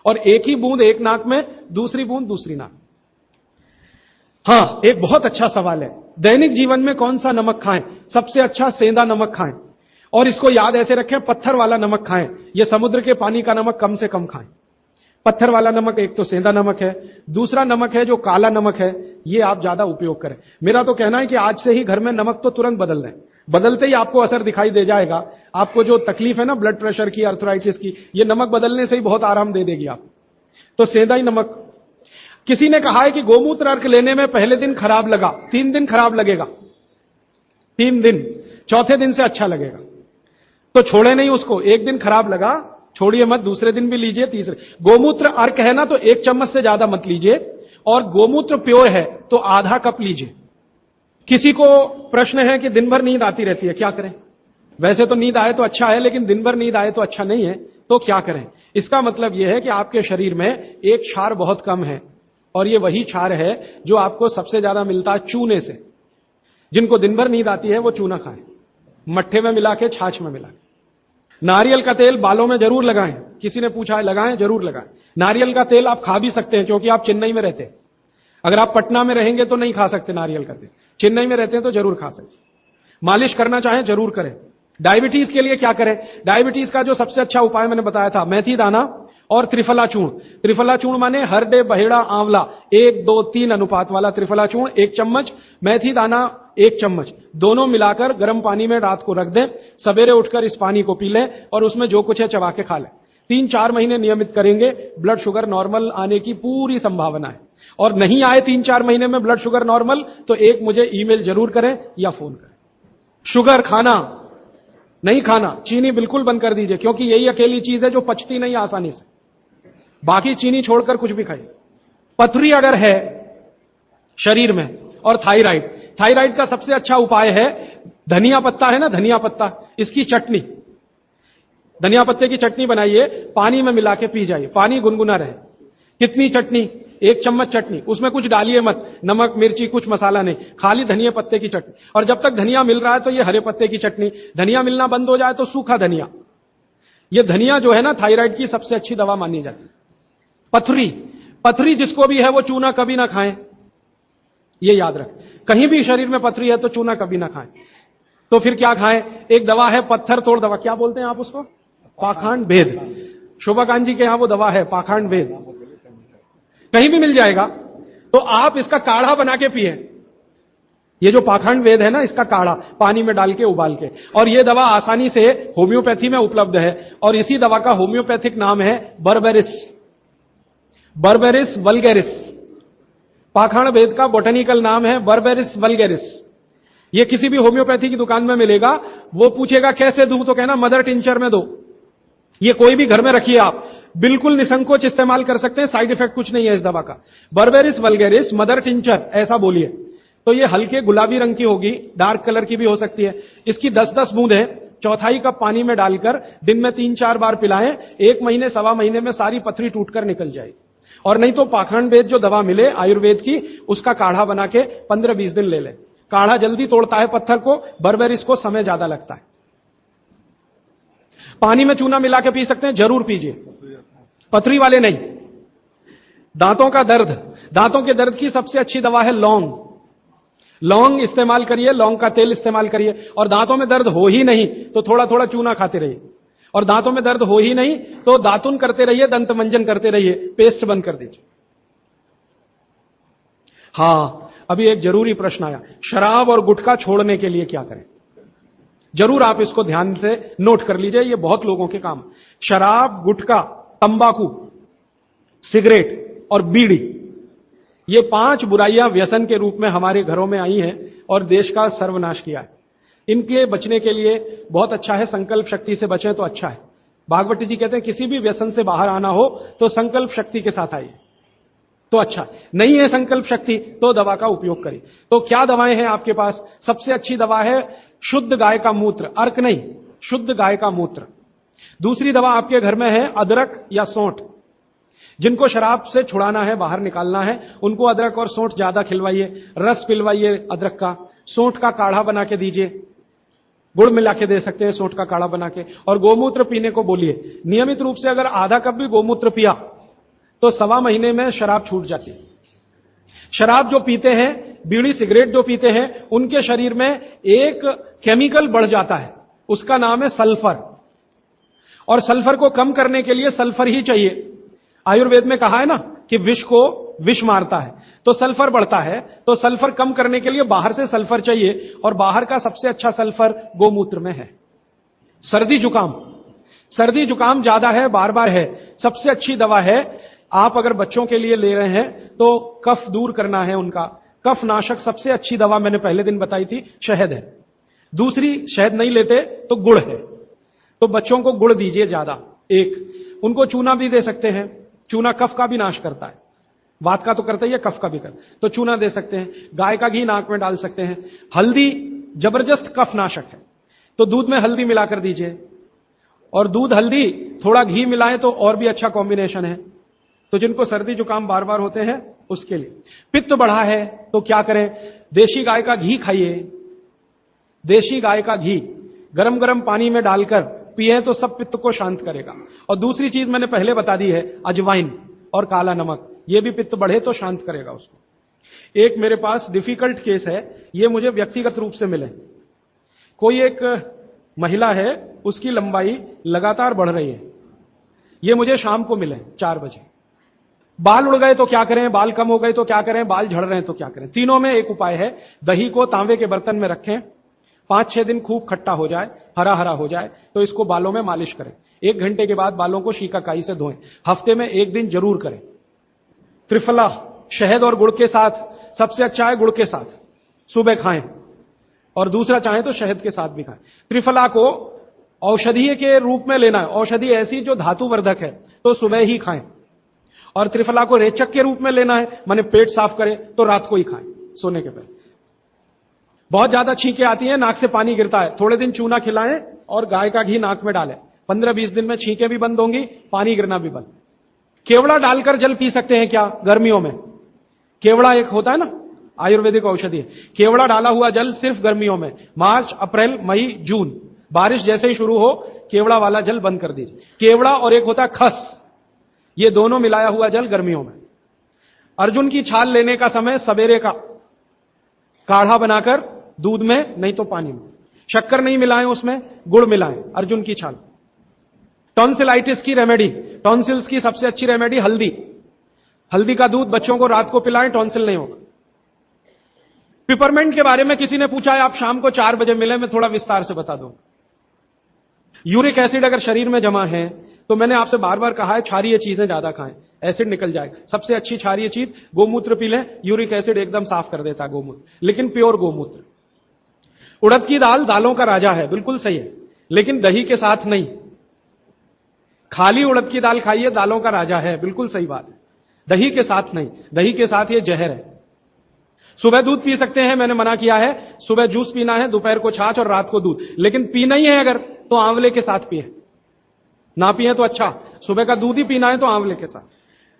और एक ही बूंद एक नाक में, दूसरी बूंद दूसरी नाक। हां, एक बहुत अच्छा सवाल है, दैनिक जीवन में कौन सा नमक खाएं? सबसे अच्छा सेंधा नमक खाएं। और इसको याद ऐसे रखें, पत्थर वाला नमक खाएं। यह समुद्र के पानी का नमक कम से कम खाएं। पत्थर वाला नमक एक तो सेंधा नमक है, दूसरा नमक है जो काला नमक है, ये आप ज्यादा उपयोग करें। मेरा तो कहना है कि आज से ही घर में नमक तो तुरंत बदल दें, बदलते ही आपको असर दिखाई दे जाएगा। आपको जो तकलीफ है ना ब्लड प्रेशर की, अर्थराइटिस की, ये नमक बदलने से ही बहुत आराम दे देगी आप। तो सेंधा ही नमक। किसी ने कहा है कि गोमूत्र अर्क लेने में पहले दिन खराब लगा, 3 दिन खराब लगेगा, 3 दिन, चौथे दिन से अच्छा लगेगा। तो छोड़े नहीं उसको, एक दिन खराब लगा, छोड़िए मत, दूसरे दिन भी लीजिए, तीसरे। गोमूत्र अर्क है ना, तो 1 चम्मच से ज्यादा मत लीजिए, और गोमूत्र प्योर है तो आधा कप लीजिए। किसी को प्रश्न है कि दिन भर नींद आती रहती है, क्या करें? वैसे तो नींद आए तो अच्छा है, लेकिन दिन भर नींद आए तो अच्छा नहीं है, तो क्या करें? इसका मतलब यह है कि आपके शरीर में एक क्षार बहुत कम है, और यह वही क्षार है जो आपको सबसे ज्यादा मिलता है चूने से। जिनको दिन भर नींद आती है वो चूना खाएं, मट्ठे में मिला के, छाछ में मिला के। नारियल का तेल बालों में जरूर लगाएं। किसी ने पूछा है, लगाएं? जरूर लगाएं। नारियल का तेल आप खा भी सकते हैं, क्योंकि आप चेन्नई में रहते हैं। अगर आप पटना में रहेंगे तो नहीं खा सकते नारियल का तेल, चेन्नई में रहते हैं तो जरूर खा सकते। मालिश करना चाहें जरूर करें। डायबिटीज के लिए क्या करें? डायबिटीज का जो सबसे अच्छा उपाय मैंने बताया था, मेथी दाना और त्रिफला चूर्ण। त्रिफला चूर्ण माने हरडे, बहेड़ा, आंवला, 1-2-3 अनुपात वाला त्रिफला चूर्ण 1 चम्मच, मेथी दाना 1 चम्मच, दोनों मिलाकर गर्म पानी में रात को रख दें। सवेरे उठकर इस पानी को पी लें और उसमें जो कुछ है चबा के खा लें। 3-4 महीने नियमित करेंगे, ब्लड शुगर नॉर्मल आने की पूरी संभावना है। और नहीं आए 3-4 महीने में ब्लड शुगर नॉर्मल, तो एक मुझे ईमेल जरूर करें या फोन करें। शुगर खाना नहीं खाना, चीनी बिल्कुल बंद कर दीजिए, क्योंकि यही अकेली चीज है जो पचती नहीं आसानी से। बाकी चीनी छोड़कर कुछ भी खाइए। पथरी अगर है शरीर में, और थायराइड, थायराइड का सबसे अच्छा उपाय है धनिया पत्ता है ना, धनिया पत्ता, इसकी चटनी, धनिया पत्ते की चटनी बनाइए, पानी में मिला के पी जाइए, पानी गुनगुना रहे। कितनी चटनी? 1 चम्मच चटनी, उसमें कुछ डालिए मत, नमक मिर्ची कुछ मसाला नहीं, खाली धनिया पत्ते की चटनी। और जब तक धनिया मिल रहा है तो ये हरे पत्ते की चटनी, धनिया मिलना बंद हो जाए तो सूखा धनिया। ये धनिया जो है ना, थायराइड की सबसे अच्छी दवा मानी जाती है। पथरी, पथरी जिसको भी है वो चूना कभी ना खाएं, ये याद रखें। कहीं भी शरीर में पथरी है तो चूना कभी ना खाएं। तो फिर क्या खाएं? एक दवा है पत्थर तोड़ दवा, क्या बोलते हैं आप उसको? पाखंड भेद। शोभाकांत जी के यहां वो दवा है पाखंड भेद, कहीं भी मिल जाएगा। तो आप इसका काढ़ा बना के पिए। ये जो पाखंड वेद है ना, इसका काढ़ा पानी में डाल के उबाल के, और ये दवा आसानी से होम्योपैथी में उपलब्ध है। और इसी दवा का होम्योपैथिक नाम है बर्बेरिस, बर्बेरिस वल्गेरिस। पाखंड वेद का बोटेनिकल नाम है बर्बेरिस वल्गेरिस। ये किसी भी होम्योपैथी की दुकान में मिलेगा। वो पूछेगा कैसे दूं, तो कहना मदर टिंचर में दो। ये कोई भी घर में रखिए, आप बिल्कुल निसंकोच इस्तेमाल कर सकते हैं, साइड इफेक्ट कुछ नहीं है इस दवा का। बर्बेरिस वल्गेरिस मदर टिंचर ऐसा बोलिए तो ये हल्के गुलाबी रंग की होगी, डार्क कलर की भी हो सकती है। इसकी 10-10 बूंदें 1/4 कप पानी में डालकर दिन में 3-4 बार पिलाएं। 1 महीने 1.25 महीने में सारी पथरी टूटकर निकल जाएगी। और नहीं तो पाखंड वेद जो दवा मिले आयुर्वेद की, उसका काढ़ा बना के 15-20 दिन ले लें। काढ़ा जल्दी तोड़ता है पत्थर को, बर्बेरिस को समय ज्यादा लगता है। पानी में चूना मिला के पी सकते हैं, जरूर पीजिए, पथरी वाले नहीं। दांतों का दर्द, दांतों के दर्द की सबसे अच्छी दवा है लौंग। लौंग इस्तेमाल करिए, लौंग का तेल इस्तेमाल करिए। और दांतों में दर्द हो ही नहीं तो थोड़ा थोड़ा चूना खाते रहिए। और दांतों में दर्द हो ही नहीं तो दातुन करते रहिए, दंत मंजन करते रहिए, पेस्ट बंद कर दीजिए। हां, अभी एक जरूरी प्रश्न आया, शराब और गुटखा छोड़ने के लिए क्या करें? जरूर आप इसको ध्यान से नोट कर लीजिए, ये बहुत लोगों के काम। शराब, गुटखा, तंबाकू, सिगरेट और बीड़ी, ये 5 बुराइयां व्यसन के रूप में हमारे घरों में आई हैं और देश का सर्वनाश किया है। इनके बचने के लिए बहुत अच्छा है, संकल्प शक्ति से बचें तो अच्छा है। भागवत जी कहते हैं किसी भी व्यसन से बाहर आना हो तो संकल्प शक्ति के साथ आइए तो अच्छा। नहीं है संकल्प शक्ति तो दवा का उपयोग करिए। तो क्या दवाएं हैं आपके पास? सबसे अच्छी दवा है शुद्ध गाय का मूत्र, अर्क नहीं, शुद्ध गाय का मूत्र। दूसरी दवा आपके घर में है अदरक या सौंठ। जिनको शराब से छुड़ाना है, बाहर निकालना है, उनको अदरक और सौंठ ज्यादा खिलवाइए, रस पिलवाइए अदरक का, सौंठ का काढ़ा बना के दीजिए, गुड़ मिला के दे सकते हैं सौंठ का काढ़ा बना के। और गोमूत्र पीने को बोलिए। नियमित रूप से अगर आधा कप भी गोमूत्र पिया तो 1.25 महीने में शराब छूट जाती है। शराब जो पीते हैं, बीड़ी सिगरेट जो पीते हैं, उनके शरीर में एक केमिकल बढ़ जाता है, उसका नाम है सल्फर। और सल्फर को कम करने के लिए सल्फर ही चाहिए। आयुर्वेद में कहा है ना कि विष को विष मारता है, तो सल्फर बढ़ता है। तो सल्फर कम करने के लिए बाहर से सल्फर चाहिए, और बाहर का सबसे अच्छा सल्फर गोमूत्र में है। सर्दी जुकाम, सर्दी जुकाम ज्यादा है, बार बार है, सबसे अच्छी दवा है। आप अगर बच्चों के लिए ले रहे हैं तो कफ दूर करना है उनका, कफ नाशक सबसे अच्छी दवा मैंने पहले दिन बताई थी, शहद है। दूसरी, शहद नहीं लेते तो गुड़ है, तो बच्चों को गुड़ दीजिए ज्यादा। एक, उनको चूना भी दे सकते हैं, चूना कफ का भी नाश करता है, वात का तो करता ही है, कफ का भी करता है, तो चूना दे सकते हैं। गाय का घी नाक में डाल सकते हैं। हल्दी जबरदस्त कफ नाशक है, तो दूध में हल्दी मिलाकर दीजिए। और दूध हल्दी थोड़ा घी मिलाएं तो और भी अच्छा कॉम्बिनेशन है। तो जिनको सर्दी जुकाम बार बार होते हैं उसके लिए। पित्त बढ़ा है तो क्या करें? देशी गाय का घी खाइए। देशी गाय का घी गरम गरम पानी में डालकर पिए तो सब पित्त को शांत करेगा। और दूसरी चीज मैंने पहले बता दी है, अजवाइन और काला नमक, ये भी पित्त बढ़े तो शांत करेगा उसको। एक मेरे पास डिफिकल्ट केस है, ये मुझे व्यक्तिगत रूप से मिले। कोई एक महिला है, उसकी लंबाई लगातार बढ़ रही है, ये मुझे शाम को मिले 4 बजे। बाल उड़ गए तो क्या करें, बाल कम हो गए तो क्या करें, बाल झड़ रहे हैं तो क्या करें? तीनों में एक उपाय है, दही को तांबे के बर्तन में रखें, 5-6 दिन खूब खट्टा हो जाए, हरा हरा हो जाए तो इसको बालों में मालिश करें। 1 घंटे के बाद बालों को शिकाकाई से धोएं। हफ्ते में 1 दिन जरूर करें। त्रिफला शहद और गुड़ के साथ सबसे अच्छा है, गुड़ के साथ सुबह खाएं, और दूसरा चाहें तो शहद के साथ भी खाएं। त्रिफला को औषधीय के रूप में लेना है, औषधि ऐसी जो धातुवर्धक है, तो सुबह ही खाएं। और त्रिफला को रेचक के रूप में लेना है, माने पेट साफ करे, तो रात को ही खाएं सोने के पहले। बहुत ज्यादा छींकें आती हैं, नाक से पानी गिरता है, थोड़े दिन चूना खिलाएं और गाय का घी नाक में डालें। 15-20 दिन में छींकें भी बंद होंगी, पानी गिरना भी बंद। केवड़ा डालकर जल पी सकते हैं क्या गर्मियों में? केवड़ा एक होता है ना आयुर्वेदिक औषधि, केवड़ा डाला हुआ जल सिर्फ गर्मियों में, मार्च, अप्रैल, मई, जून, बारिश जैसे ही शुरू हो केवड़ा वाला जल बंद कर दीजिए। केवड़ा और एक होता है खस, ये दोनों मिलाया हुआ जल गर्मियों में। अर्जुन की छाल लेने का समय सवेरे का, काढ़ा बनाकर दूध में नहीं तो पानी में, शक्कर नहीं मिलाएं, उसमें गुड़ मिलाएं, अर्जुन की छाल। टॉन्सिलाइटिस की रेमेडी, टॉन्सिल्स की सबसे अच्छी रेमेडी हल्दी, हल्दी का दूध बच्चों को रात को पिलाएं, टॉन्सिल नहीं होगा। पिपरमेंट के बारे में किसी ने पूछा है, आप शाम को 4 बजे मिले, मैं थोड़ा विस्तार से बता दूं। यूरिक एसिड अगर शरीर में जमा है तो मैंने आपसे बार बार कहा है क्षारीय चीजें ज्यादा खाएं, एसिड निकल जाएगा। सबसे अच्छी क्षारीय चीज गोमूत्र पी लें, यूरिक एसिड एकदम साफ कर देता है गोमूत्र, लेकिन प्योर गोमूत्र। उड़द की दाल दालों का राजा है, बिल्कुल सही है, लेकिन दही के साथ नहीं। खाली उड़द की दाल खाइए, दालों का राजा है, बिल्कुल सही बात है, दही के साथ नहीं, दही के साथ ये जहर है। सुबह दूध पी सकते हैं, मैंने मना किया है, सुबह जूस पीना है, दोपहर को छाछ और रात को दूध, लेकिन पीना ही है अगर तो आंवले के साथ पिए, ना पिए तो अच्छा, सुबह का दूध ही पीना है तो आंवले के साथ।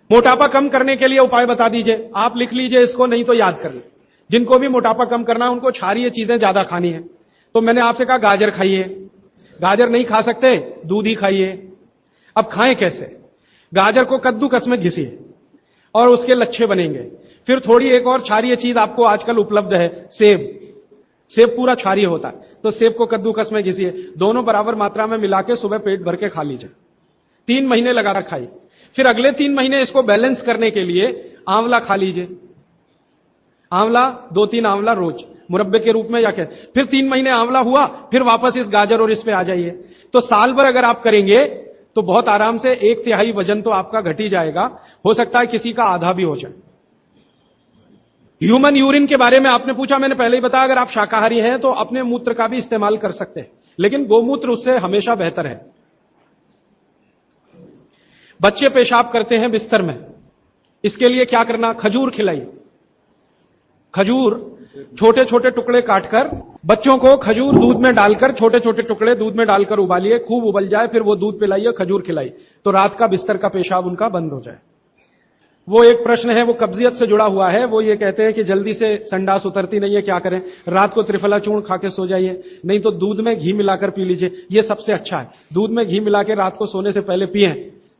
मोटापा कम करने के लिए उपाय बता दीजिए, आप लिख लीजिए इसको, नहीं तो याद कर लीजिए। जिनको भी मोटापा कम करना है उनको क्षारीय चीजें ज्यादा खानी है, तो मैंने आपसे कहा गाजर खाइए, गाजर नहीं खा सकते, दूध ही खाइए। अब खाएं कैसे? गाजर को कद्दूकस में घिसिए और उसके लच्छे बनेंगे। फिर थोड़ी एक और क्षारीय चीज आपको आजकल उपलब्ध है, सेब। सेब पूरा क्षारीय होता है, तो सेब को कद्दूकस में घिसिए, दोनों बराबर मात्रा में मिला के सुबह पेट भर के खा लीजिए। 3 महीने लगातार खाइए। फिर अगले 3 महीने इसको बैलेंस करने के लिए आंवला खा लीजिए। आंवला 2-3 आंवला रोज मुरब्बे के रूप में या क्या। फिर 3 महीने आंवला हुआ, फिर वापस इस गाजर और इस पे आ जाइए। तो साल भर अगर आप करेंगे तो बहुत आराम से 1/3 वजन तो आपका घट ही जाएगा। हो सकता है किसी का आधा भी हो जाए। ह्यूमन यूरिन के बारे में आपने पूछा, मैंने पहले ही बताया, अगर आप शाकाहारी हैं तो अपने मूत्र का भी इस्तेमाल कर सकते हैं, लेकिन गोमूत्र उससे हमेशा बेहतर है। बच्चे पेशाब करते हैं बिस्तर में, इसके लिए क्या करना? खजूर खिलाइए। खजूर छोटे छोटे टुकड़े काटकर बच्चों को खजूर दूध में डालकर, छोटे छोटे टुकड़े दूध में डालकर उबालिए, खूब उबल जाए, फिर वो दूध पिलाइए, खजूर खिलाइए, तो रात का बिस्तर का पेशाब उनका बंद हो जाए। वो एक प्रश्न है, वो कब्जियत से जुड़ा हुआ है। वो ये कहते हैं कि जल्दी से संडास उतरती नहीं है, क्या करें? रात को त्रिफला चूर्ण खा के सो जाइए, नहीं तो दूध में घी मिलाकर पी लीजिए, ये सबसे अच्छा है। दूध में घी मिला के रात को सोने से पहले पिए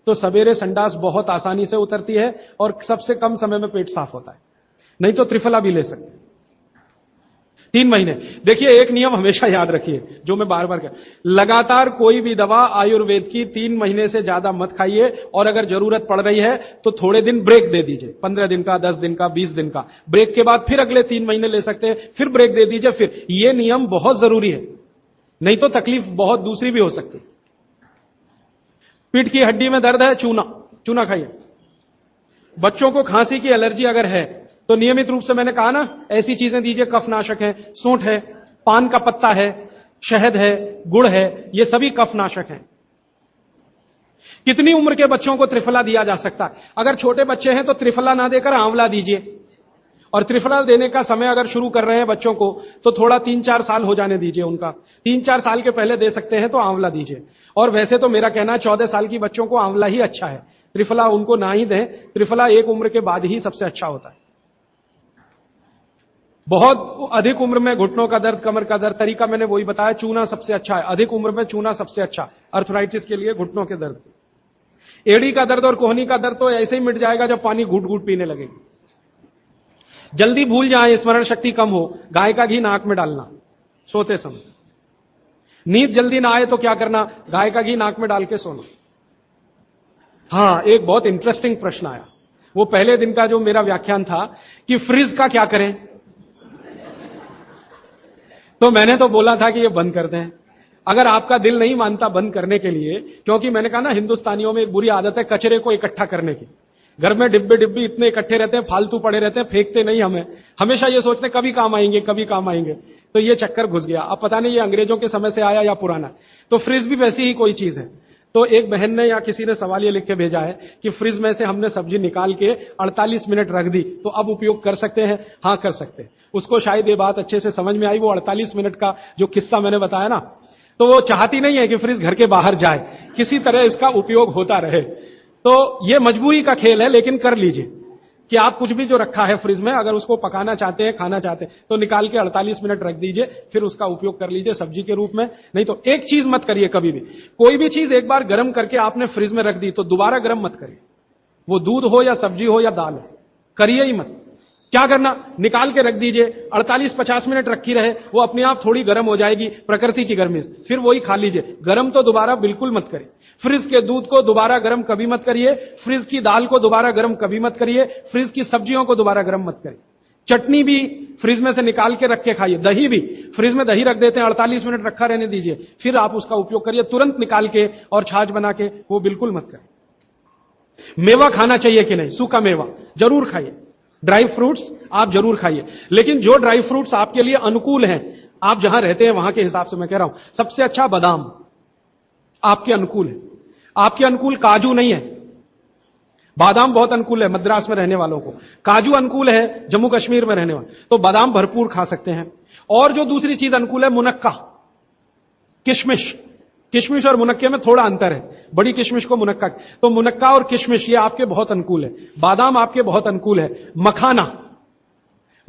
तो सवेरे संडास बहुत आसानी से उतरती है और सबसे कम समय में पेट साफ होता है। नहीं तो त्रिफला भी ले सकते हैं। 3 महीने। देखिए, एक नियम हमेशा याद रखिए, जो मैं बार बार कह, लगातार कोई भी दवा आयुर्वेद की 3 महीने से ज्यादा मत खाइए, और अगर जरूरत पड़ रही है तो थोड़े दिन ब्रेक दे दीजिए, 15 दिन का, 10 दिन का, 20 दिन का ब्रेक के बाद फिर अगले 3 महीने ले सकते हैं, फिर ब्रेक दे दीजिए। फिर ये नियम बहुत जरूरी है, नहीं तो तकलीफ बहुत दूसरी भी हो सकती है। पीठ की हड्डी में दर्द है, चूना खाइए। बच्चों को खांसी की एलर्जी अगर है तो नियमित रूप से, मैंने कहा ना, ऐसी चीजें दीजिए, कफनाशक है, सूंठ है, पान का पत्ता है, शहद है, गुड़ है, ये सभी कफनाशक हैं। कितनी उम्र के बच्चों को त्रिफला दिया जा सकता है? अगर छोटे बच्चे हैं तो त्रिफला ना देकर आंवला दीजिए, और त्रिफला देने का समय अगर शुरू कर रहे हैं बच्चों को तो थोड़ा 3-4 साल हो जाने दीजिए उनका। 3-4 साल के पहले दे सकते हैं तो आंवला दीजिए। और वैसे तो मेरा कहना है 14 साल की बच्चों को आंवला ही अच्छा है, त्रिफला उनको ना ही दें। त्रिफला एक उम्र के बाद ही सबसे अच्छा होता है। बहुत अधिक उम्र में घुटनों का दर्द, कमर का दर्द, तरीका मैंने वही बताया, चूना सबसे अच्छा है। अधिक उम्र में चूना सबसे अच्छा, अर्थराइटिस के लिए, घुटनों के दर्द। एड़ी का दर्द और कोहनी का दर्द तो ऐसे ही मिट जाएगा जब पानी घूट घूट पीने लगेगी। जल्दी भूल जाए, स्मरण शक्ति कम हो, गाय का घी नाक में डालना सोते समय। नींद जल्दी ना आए तो क्या करना? गाय का घी नाक में डाल के सोना। हां, एक बहुत इंटरेस्टिंग प्रश्न आया, वो पहले दिन का जो मेरा व्याख्यान था कि फ्रिज का क्या करें, तो मैंने तो बोला था कि ये बंद कर दें। अगर आपका दिल नहीं मानता बंद करने के लिए, क्योंकि मैंने कहा ना, हिंदुस्तानियों में एक बुरी आदत है कचरे को इकट्ठा करने की। घर में डिब्बे इतने इकट्ठे रहते हैं, फालतू पड़े रहते हैं, फेंकते नहीं हमें, हमेशा ये सोचते हैं कभी काम आएंगे, कभी काम आएंगे। तो ये चक्कर घुस गया। अब पता नहीं ये अंग्रेजों के समय से आया या पुराना। तो फ्रिज भी वैसी ही कोई चीज है। तो एक बहन ने या किसी ने सवाल ये लिख के भेजा है कि फ्रिज में से हमने सब्जी निकाल के 48 मिनट रख दी, तो अब उपयोग कर सकते हैं? हाँ, कर सकते हैं। उसको शायद ये बात अच्छे से समझ में आई। वो 48 मिनट का जो किस्सा मैंने बताया ना, तो वो चाहती नहीं है कि फ्रिज घर के बाहर जाए, किसी तरह इसका उपयोग होता रहे। तो ये मजबूरी का खेल है, लेकिन कर लीजिए कि आप कुछ भी जो रखा है फ्रिज में, अगर उसको पकाना चाहते हैं, खाना चाहते हैं, तो निकाल के 48 मिनट रख दीजिए, फिर उसका उपयोग कर लीजिए सब्जी के रूप में। नहीं तो एक चीज मत करिए कभी भी, कोई भी चीज एक बार गर्म करके आपने फ्रिज में रख दी तो दोबारा गर्म मत करिए। वो दूध हो या सब्जी हो या दाल हो, करिए ही मत। क्या करना? निकाल के रख दीजिए, 48-50 मिनट रखी रहे, वो अपने आप थोड़ी गर्म हो जाएगी, प्रकृति की गर्मी से, फिर वही खा लीजिए। गर्म तो दोबारा बिल्कुल मत करिए। फ्रिज के दूध को दोबारा गर्म कभी मत करिए, फ्रिज की दाल को दोबारा गर्म कभी मत करिए, फ्रिज की सब्जियों को दोबारा गर्म मत करिए। चटनी भी फ्रिज में से निकाल के रख के खाइए। दही भी फ्रिज में दही रख देते हैं, 48 मिनट रखा रहने दीजिए, फिर आप उसका उपयोग करिए, तुरंत निकाल के और छाछ बना के, वो बिल्कुल मत करिए। मेवा खाना चाहिए कि नहीं? सूखा मेवा जरूर खाइए, ड्राई फ्रूट्स आप जरूर खाइए, लेकिन जो ड्राई फ्रूट्स आपके लिए अनुकूल हैं, आप जहां रहते हैं वहां के हिसाब से मैं कह रहा हूं। सबसे अच्छा बादाम आपके अनुकूल है। आपके अनुकूल काजू नहीं है, बादाम बहुत अनुकूल है मद्रास में रहने वालों को, काजू अनुकूल है जम्मू कश्मीर में रहने वाले, तो बादाम भरपूर खा सकते हैं। और जो दूसरी चीज अनुकूल है, मुनक्का, किशमिश। किशमिश और मुनक्के में थोड़ा अंतर है, बड़ी किशमिश को मुनक्का, तो मुनक्का और किशमिश ये आपके बहुत अनुकूल है। बादाम आपके बहुत अनुकूल है। मखाना,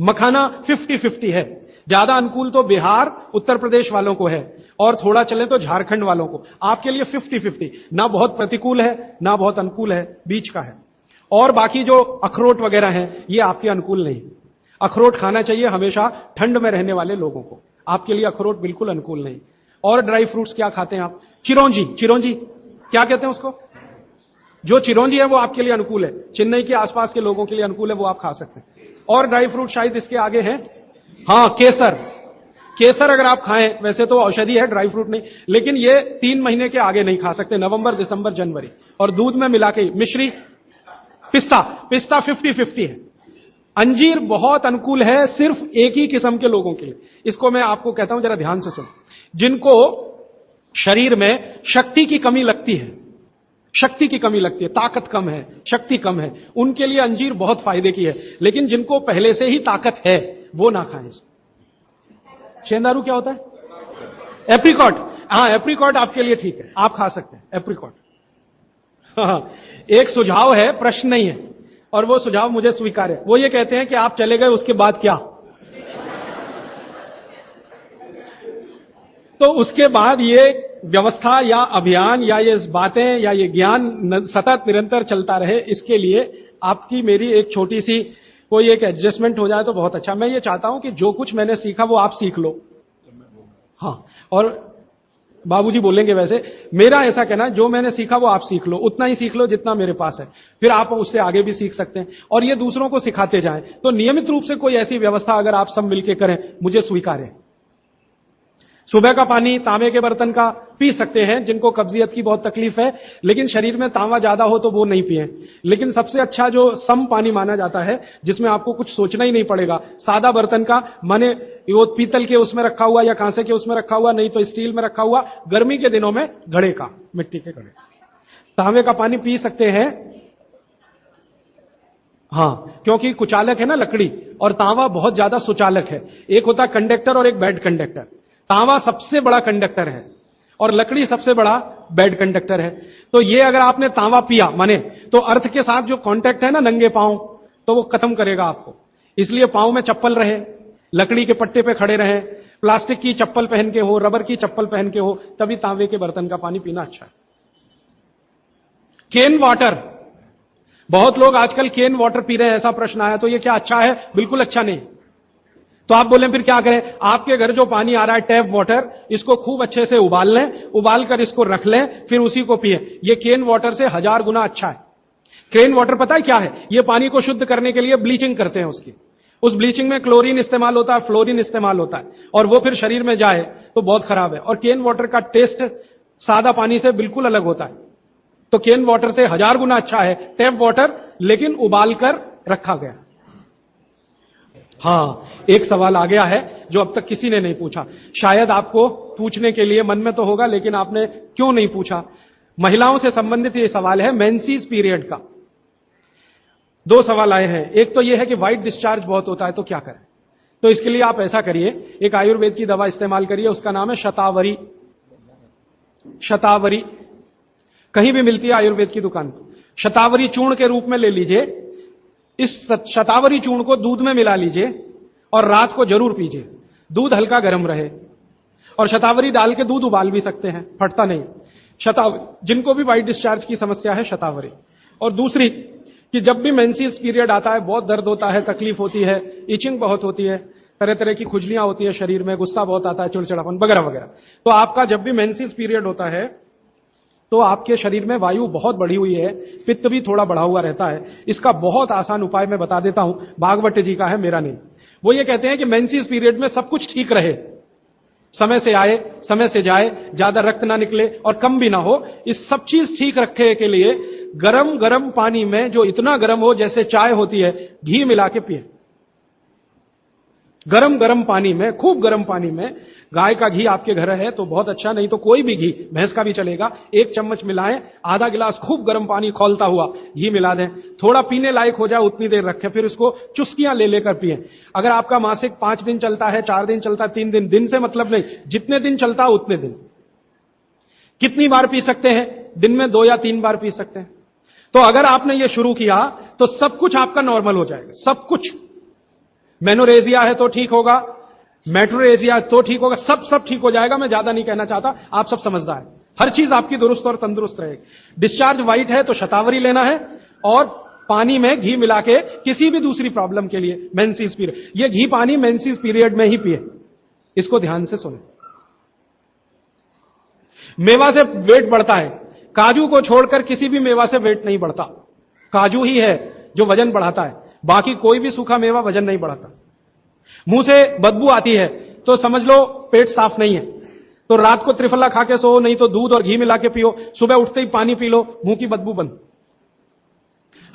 मखाना 50-50 है। ज्यादा अनुकूल तो बिहार उत्तर प्रदेश वालों को है और थोड़ा चले तो झारखंड वालों को। आपके लिए 50-50, ना बहुत प्रतिकूल है ना बहुत अनुकूल है, बीच का है। और बाकी जो अखरोट वगैरह हैं ये आपके अनुकूल नहीं। अखरोट खाना चाहिए हमेशा ठंड में रहने वाले लोगों को, आपके लिए अखरोट बिल्कुल अनुकूल नहीं। और ड्राई फ्रूट्स क्या खाते हैं आप? चिरौंजी, चिरौंजी क्या कहते हैं उसको? जो चिरौंजी है वो आपके लिए अनुकूल है, चेन्नई के आसपास के लोगों के लिए अनुकूल है, वो आप खा सकते हैं। और ड्राई फ्रूट शायद इसके आगे है, हां केसर। केसर अगर आप खाएं, वैसे तो औषधि है, ड्राई फ्रूट नहीं, लेकिन ये 3 महीने के आगे नहीं खा सकते, नवंबर दिसंबर जनवरी, और दूध में मिला के। मिश्री, पिस्ता, पिस्ता 50-50 है। अंजीर बहुत अनुकूल है सिर्फ एक ही किस्म के लोगों के लिए। इसको मैं आपको कहता हूं, जरा ध्यान से सुनो। जिनको शरीर में शक्ति की कमी लगती है, शक्ति की कमी लगती है, ताकत कम है, शक्ति कम है, उनके लिए अंजीर बहुत फायदे की है। लेकिन जिनको पहले से ही ताकत है वो ना खाएं इसको। शेंदारू क्या होता है? एप्रिकॉट। हां, एप्रिकॉट आपके लिए ठीक है, आप खा सकते हैं एप्रिकॉट। हाँ, एक सुझाव है, प्रश्न नहीं है, और वो सुझाव मुझे स्वीकार है। वो ये कहते हैं कि आप चले गए उसके बाद क्या? तो उसके बाद ये व्यवस्था या अभियान या ये बातें या ये ज्ञान सतत निरंतर चलता रहे, इसके लिए आपकी मेरी एक छोटी सी कोई एक एडजस्टमेंट हो जाए तो बहुत अच्छा। मैं ये चाहता हूं कि जो कुछ मैंने सीखा वो आप सीख लो। हां, और बाबूजी बोलेंगे वैसे, मेरा ऐसा कहना है जो मैंने सीखा वो आप सीख लो, उतना ही सीख लो जितना मेरे पास है, फिर आप उससे आगे भी सीख सकते हैं और ये दूसरों को सिखाते जाएं। तो नियमित रूप से कोई ऐसी व्यवस्था अगर आप सब मिलकर करें, मुझे स्वीकार है। सुबह का पानी तांबे के बर्तन का पी सकते हैं जिनको कब्जियत की बहुत तकलीफ है, लेकिन शरीर में तांबा ज्यादा हो तो वो नहीं पिए। लेकिन सबसे अच्छा जो सम पानी माना जाता है, जिसमें आपको कुछ सोचना ही नहीं पड़ेगा, सादा बर्तन का, माने वो पीतल के उसमें रखा हुआ या कांसे के उसमें रखा हुआ, नहीं तो स्टील में रखा हुआ, गर्मी के दिनों में घड़े का, मिट्टी के घड़े, तांबे का पानी पी सकते हैं। हां, क्योंकि कुचालक है ना लकड़ी, और तांबा बहुत ज्यादा सुचालक है। एक होता है कंडक्टर और एक बैड कंडक्टर। तांबा सबसे बड़ा कंडक्टर है और लकड़ी सबसे बड़ा बैड कंडक्टर है। तो ये अगर आपने तांबा पिया माने, तो अर्थ के साथ जो कांटेक्ट है ना नंगे पांव, तो वो खत्म करेगा आपको। इसलिए पांव में चप्पल रहे, लकड़ी के पट्टे पे खड़े रहे, प्लास्टिक की चप्पल पहन के हो, रबर की चप्पल पहन के हो, तभी तांबे के बर्तन का पानी पीना अच्छा है। केन वाटर, बहुत लोग आजकल केन वाटर पी रहे हैं, ऐसा प्रश्न आया, तो ये क्या अच्छा है? बिल्कुल अच्छा नहीं। तो आप बोले फिर क्या करें? आपके घर जो पानी आ रहा है टैप वाटर, इसको खूब अच्छे से उबाल लें, उबाल कर इसको रख लें, फिर उसी को पिए। ये केन वाटर से 1000 गुना अच्छा है। केन वाटर पता है क्या है? ये पानी को शुद्ध करने के लिए ब्लीचिंग करते हैं उसकी। उस ब्लीचिंग में क्लोरीन इस्तेमाल होता है, फ्लोरीन इस्तेमाल होता है, और वो फिर शरीर में जाए तो बहुत खराब है। और केन वाटर का टेस्ट सादा पानी से बिल्कुल अलग होता है। तो केन वाटर से 1000 गुना अच्छा है टैप वाटर, लेकिन उबाल कर रखा गया। हां, एक सवाल आ गया है जो अब तक किसी ने नहीं पूछा, शायद आपको पूछने के लिए मन में तो होगा, लेकिन आपने क्यों नहीं पूछा। महिलाओं से संबंधित यह सवाल है मेंसेस पीरियड का। 2 सवाल आए हैं। एक तो यह है कि व्हाइट डिस्चार्ज बहुत होता है तो क्या करें। तो इसके लिए आप ऐसा करिए, एक आयुर्वेद की दवा इस्तेमाल करिए, उसका नाम है शतावरी। शतावरी कहीं भी मिलती है आयुर्वेद की दुकान पर। शतावरी चूर्ण के रूप में ले लीजिए। इस शतावरी चूर्ण को दूध में मिला लीजिए और रात को जरूर पीजिए। दूध हल्का गर्म रहे, और शतावरी डाल के दूध उबाल भी सकते हैं, फटता नहीं। शतावरी, जिनको भी व्हाइट डिस्चार्ज की समस्या है, शतावरी। और दूसरी कि जब भी मेंसेस पीरियड आता है, बहुत दर्द होता है, तकलीफ होती है, इचिंग बहुत होती है, तरह तरह की खुजलियां होती है शरीर में, गुस्सा बहुत आता है, चिड़चिड़ापन वगैरह वगैरह, तो आपका जब भी मेंसेस पीरियड होता है तो आपके शरीर में वायु बहुत बढ़ी हुई है, पित्त भी थोड़ा बढ़ा हुआ रहता है। इसका बहुत आसान उपाय मैं बता देता हूं, भागवत जी का है, मेरा नहीं। वो ये कहते हैं कि मेंसेस पीरियड में सब कुछ ठीक रहे, समय से आए समय से जाए, ज्यादा रक्त ना निकले और कम भी ना हो, इस सब चीज ठीक रखने के लिए गरम गरम पानी में, जो इतना गरम हो जैसे चाय होती है, घी मिला के पिए। गरम गरम पानी में, खूब गरम पानी में, गाय का घी आपके घर है तो बहुत अच्छा, नहीं तो कोई भी घी, भैंस का भी चलेगा, 1 चम्मच मिलाएं, आधा गिलास खूब गरम पानी खौलता हुआ घी मिला दें, थोड़ा पीने लायक हो जाए उतनी देर रखें, फिर इसको चुस्कियां ले लेकर पिएं। अगर आपका मासिक 5 दिन चलता है, 4 दिन चलता है, 3 दिन, दिन से मतलब नहीं, जितने दिन चलता है उतने दिन। कितनी बार पी सकते हैं? दिन में 2 या 3 बार पी सकते हैं। तो अगर आपने ये शुरू किया तो सब कुछ आपका नॉर्मल हो जाएगा, सब कुछ। मेनोरेजिया है तो ठीक होगा, मेट्रोरेजिया तो ठीक होगा, सब ठीक हो जाएगा। मैं ज्यादा नहीं कहना चाहता, आप सब समझदार हैं। हर चीज आपकी दुरुस्त और तंदुरुस्त रहेगी। डिस्चार्ज व्हाइट है तो शतावरी लेना है, और पानी में घी मिला के किसी भी दूसरी प्रॉब्लम के लिए, मेंसेस पीरियड, ये घी पानी मेंसेस पीरियड में ही पिए, इसको ध्यान से सुने। मेवा से वेट बढ़ता है, काजू को छोड़कर किसी भी मेवा से वेट नहीं बढ़ता। काजू ही है जो वजन बढ़ाता है, बाकी कोई भी सूखा मेवा वजन नहीं बढ़ाता। मुंह से बदबू आती है तो समझ लो पेट साफ नहीं है, तो रात को त्रिफला खा के सो, नहीं तो दूध और घी मिला के पियो, सुबह उठते ही पानी पी लो, मुंह की बदबू बंद।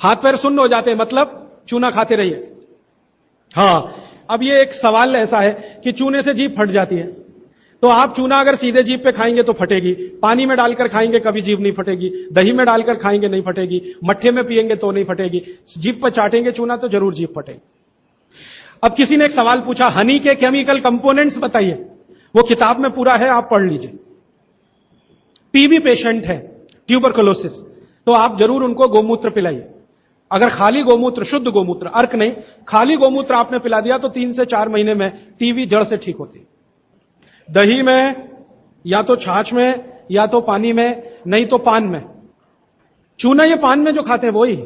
हाथ पैर सुन्न हो जाते हैं, मतलब चूना खाते रहिए। हां, अब ये एक सवाल ऐसा है कि चूने से जीभ फट जाती है, तो आप चूना अगर सीधे जीभ पे खाएंगे तो फटेगी, पानी में डालकर खाएंगे कभी जीभ नहीं फटेगी, दही में डालकर खाएंगे नहीं फटेगी, मट्ठे में पिएंगे तो नहीं फटेगी, जीभ पर चाटेंगे चूना तो जरूर जीभ फटेगी। अब किसी ने एक सवाल पूछा, हनी के केमिकल कंपोनेंट्स बताइए। वो किताब में पूरा है, आप पढ़ लीजिए। टीबी पेशेंट है, ट्यूबरकुलोसिस, तो आप जरूर उनको गोमूत्र पिलाइए। अगर खाली गोमूत्र, शुद्ध गोमूत्र, अर्क नहीं, खाली गोमूत्र आपने पिला दिया तो 3 से 4 महीने में टीबी जड़ से ठीक होती है। दही में, या तो छाछ में, या तो पानी में, नहीं तो पान में। चूना ये पान में जो खाते हैं वो ही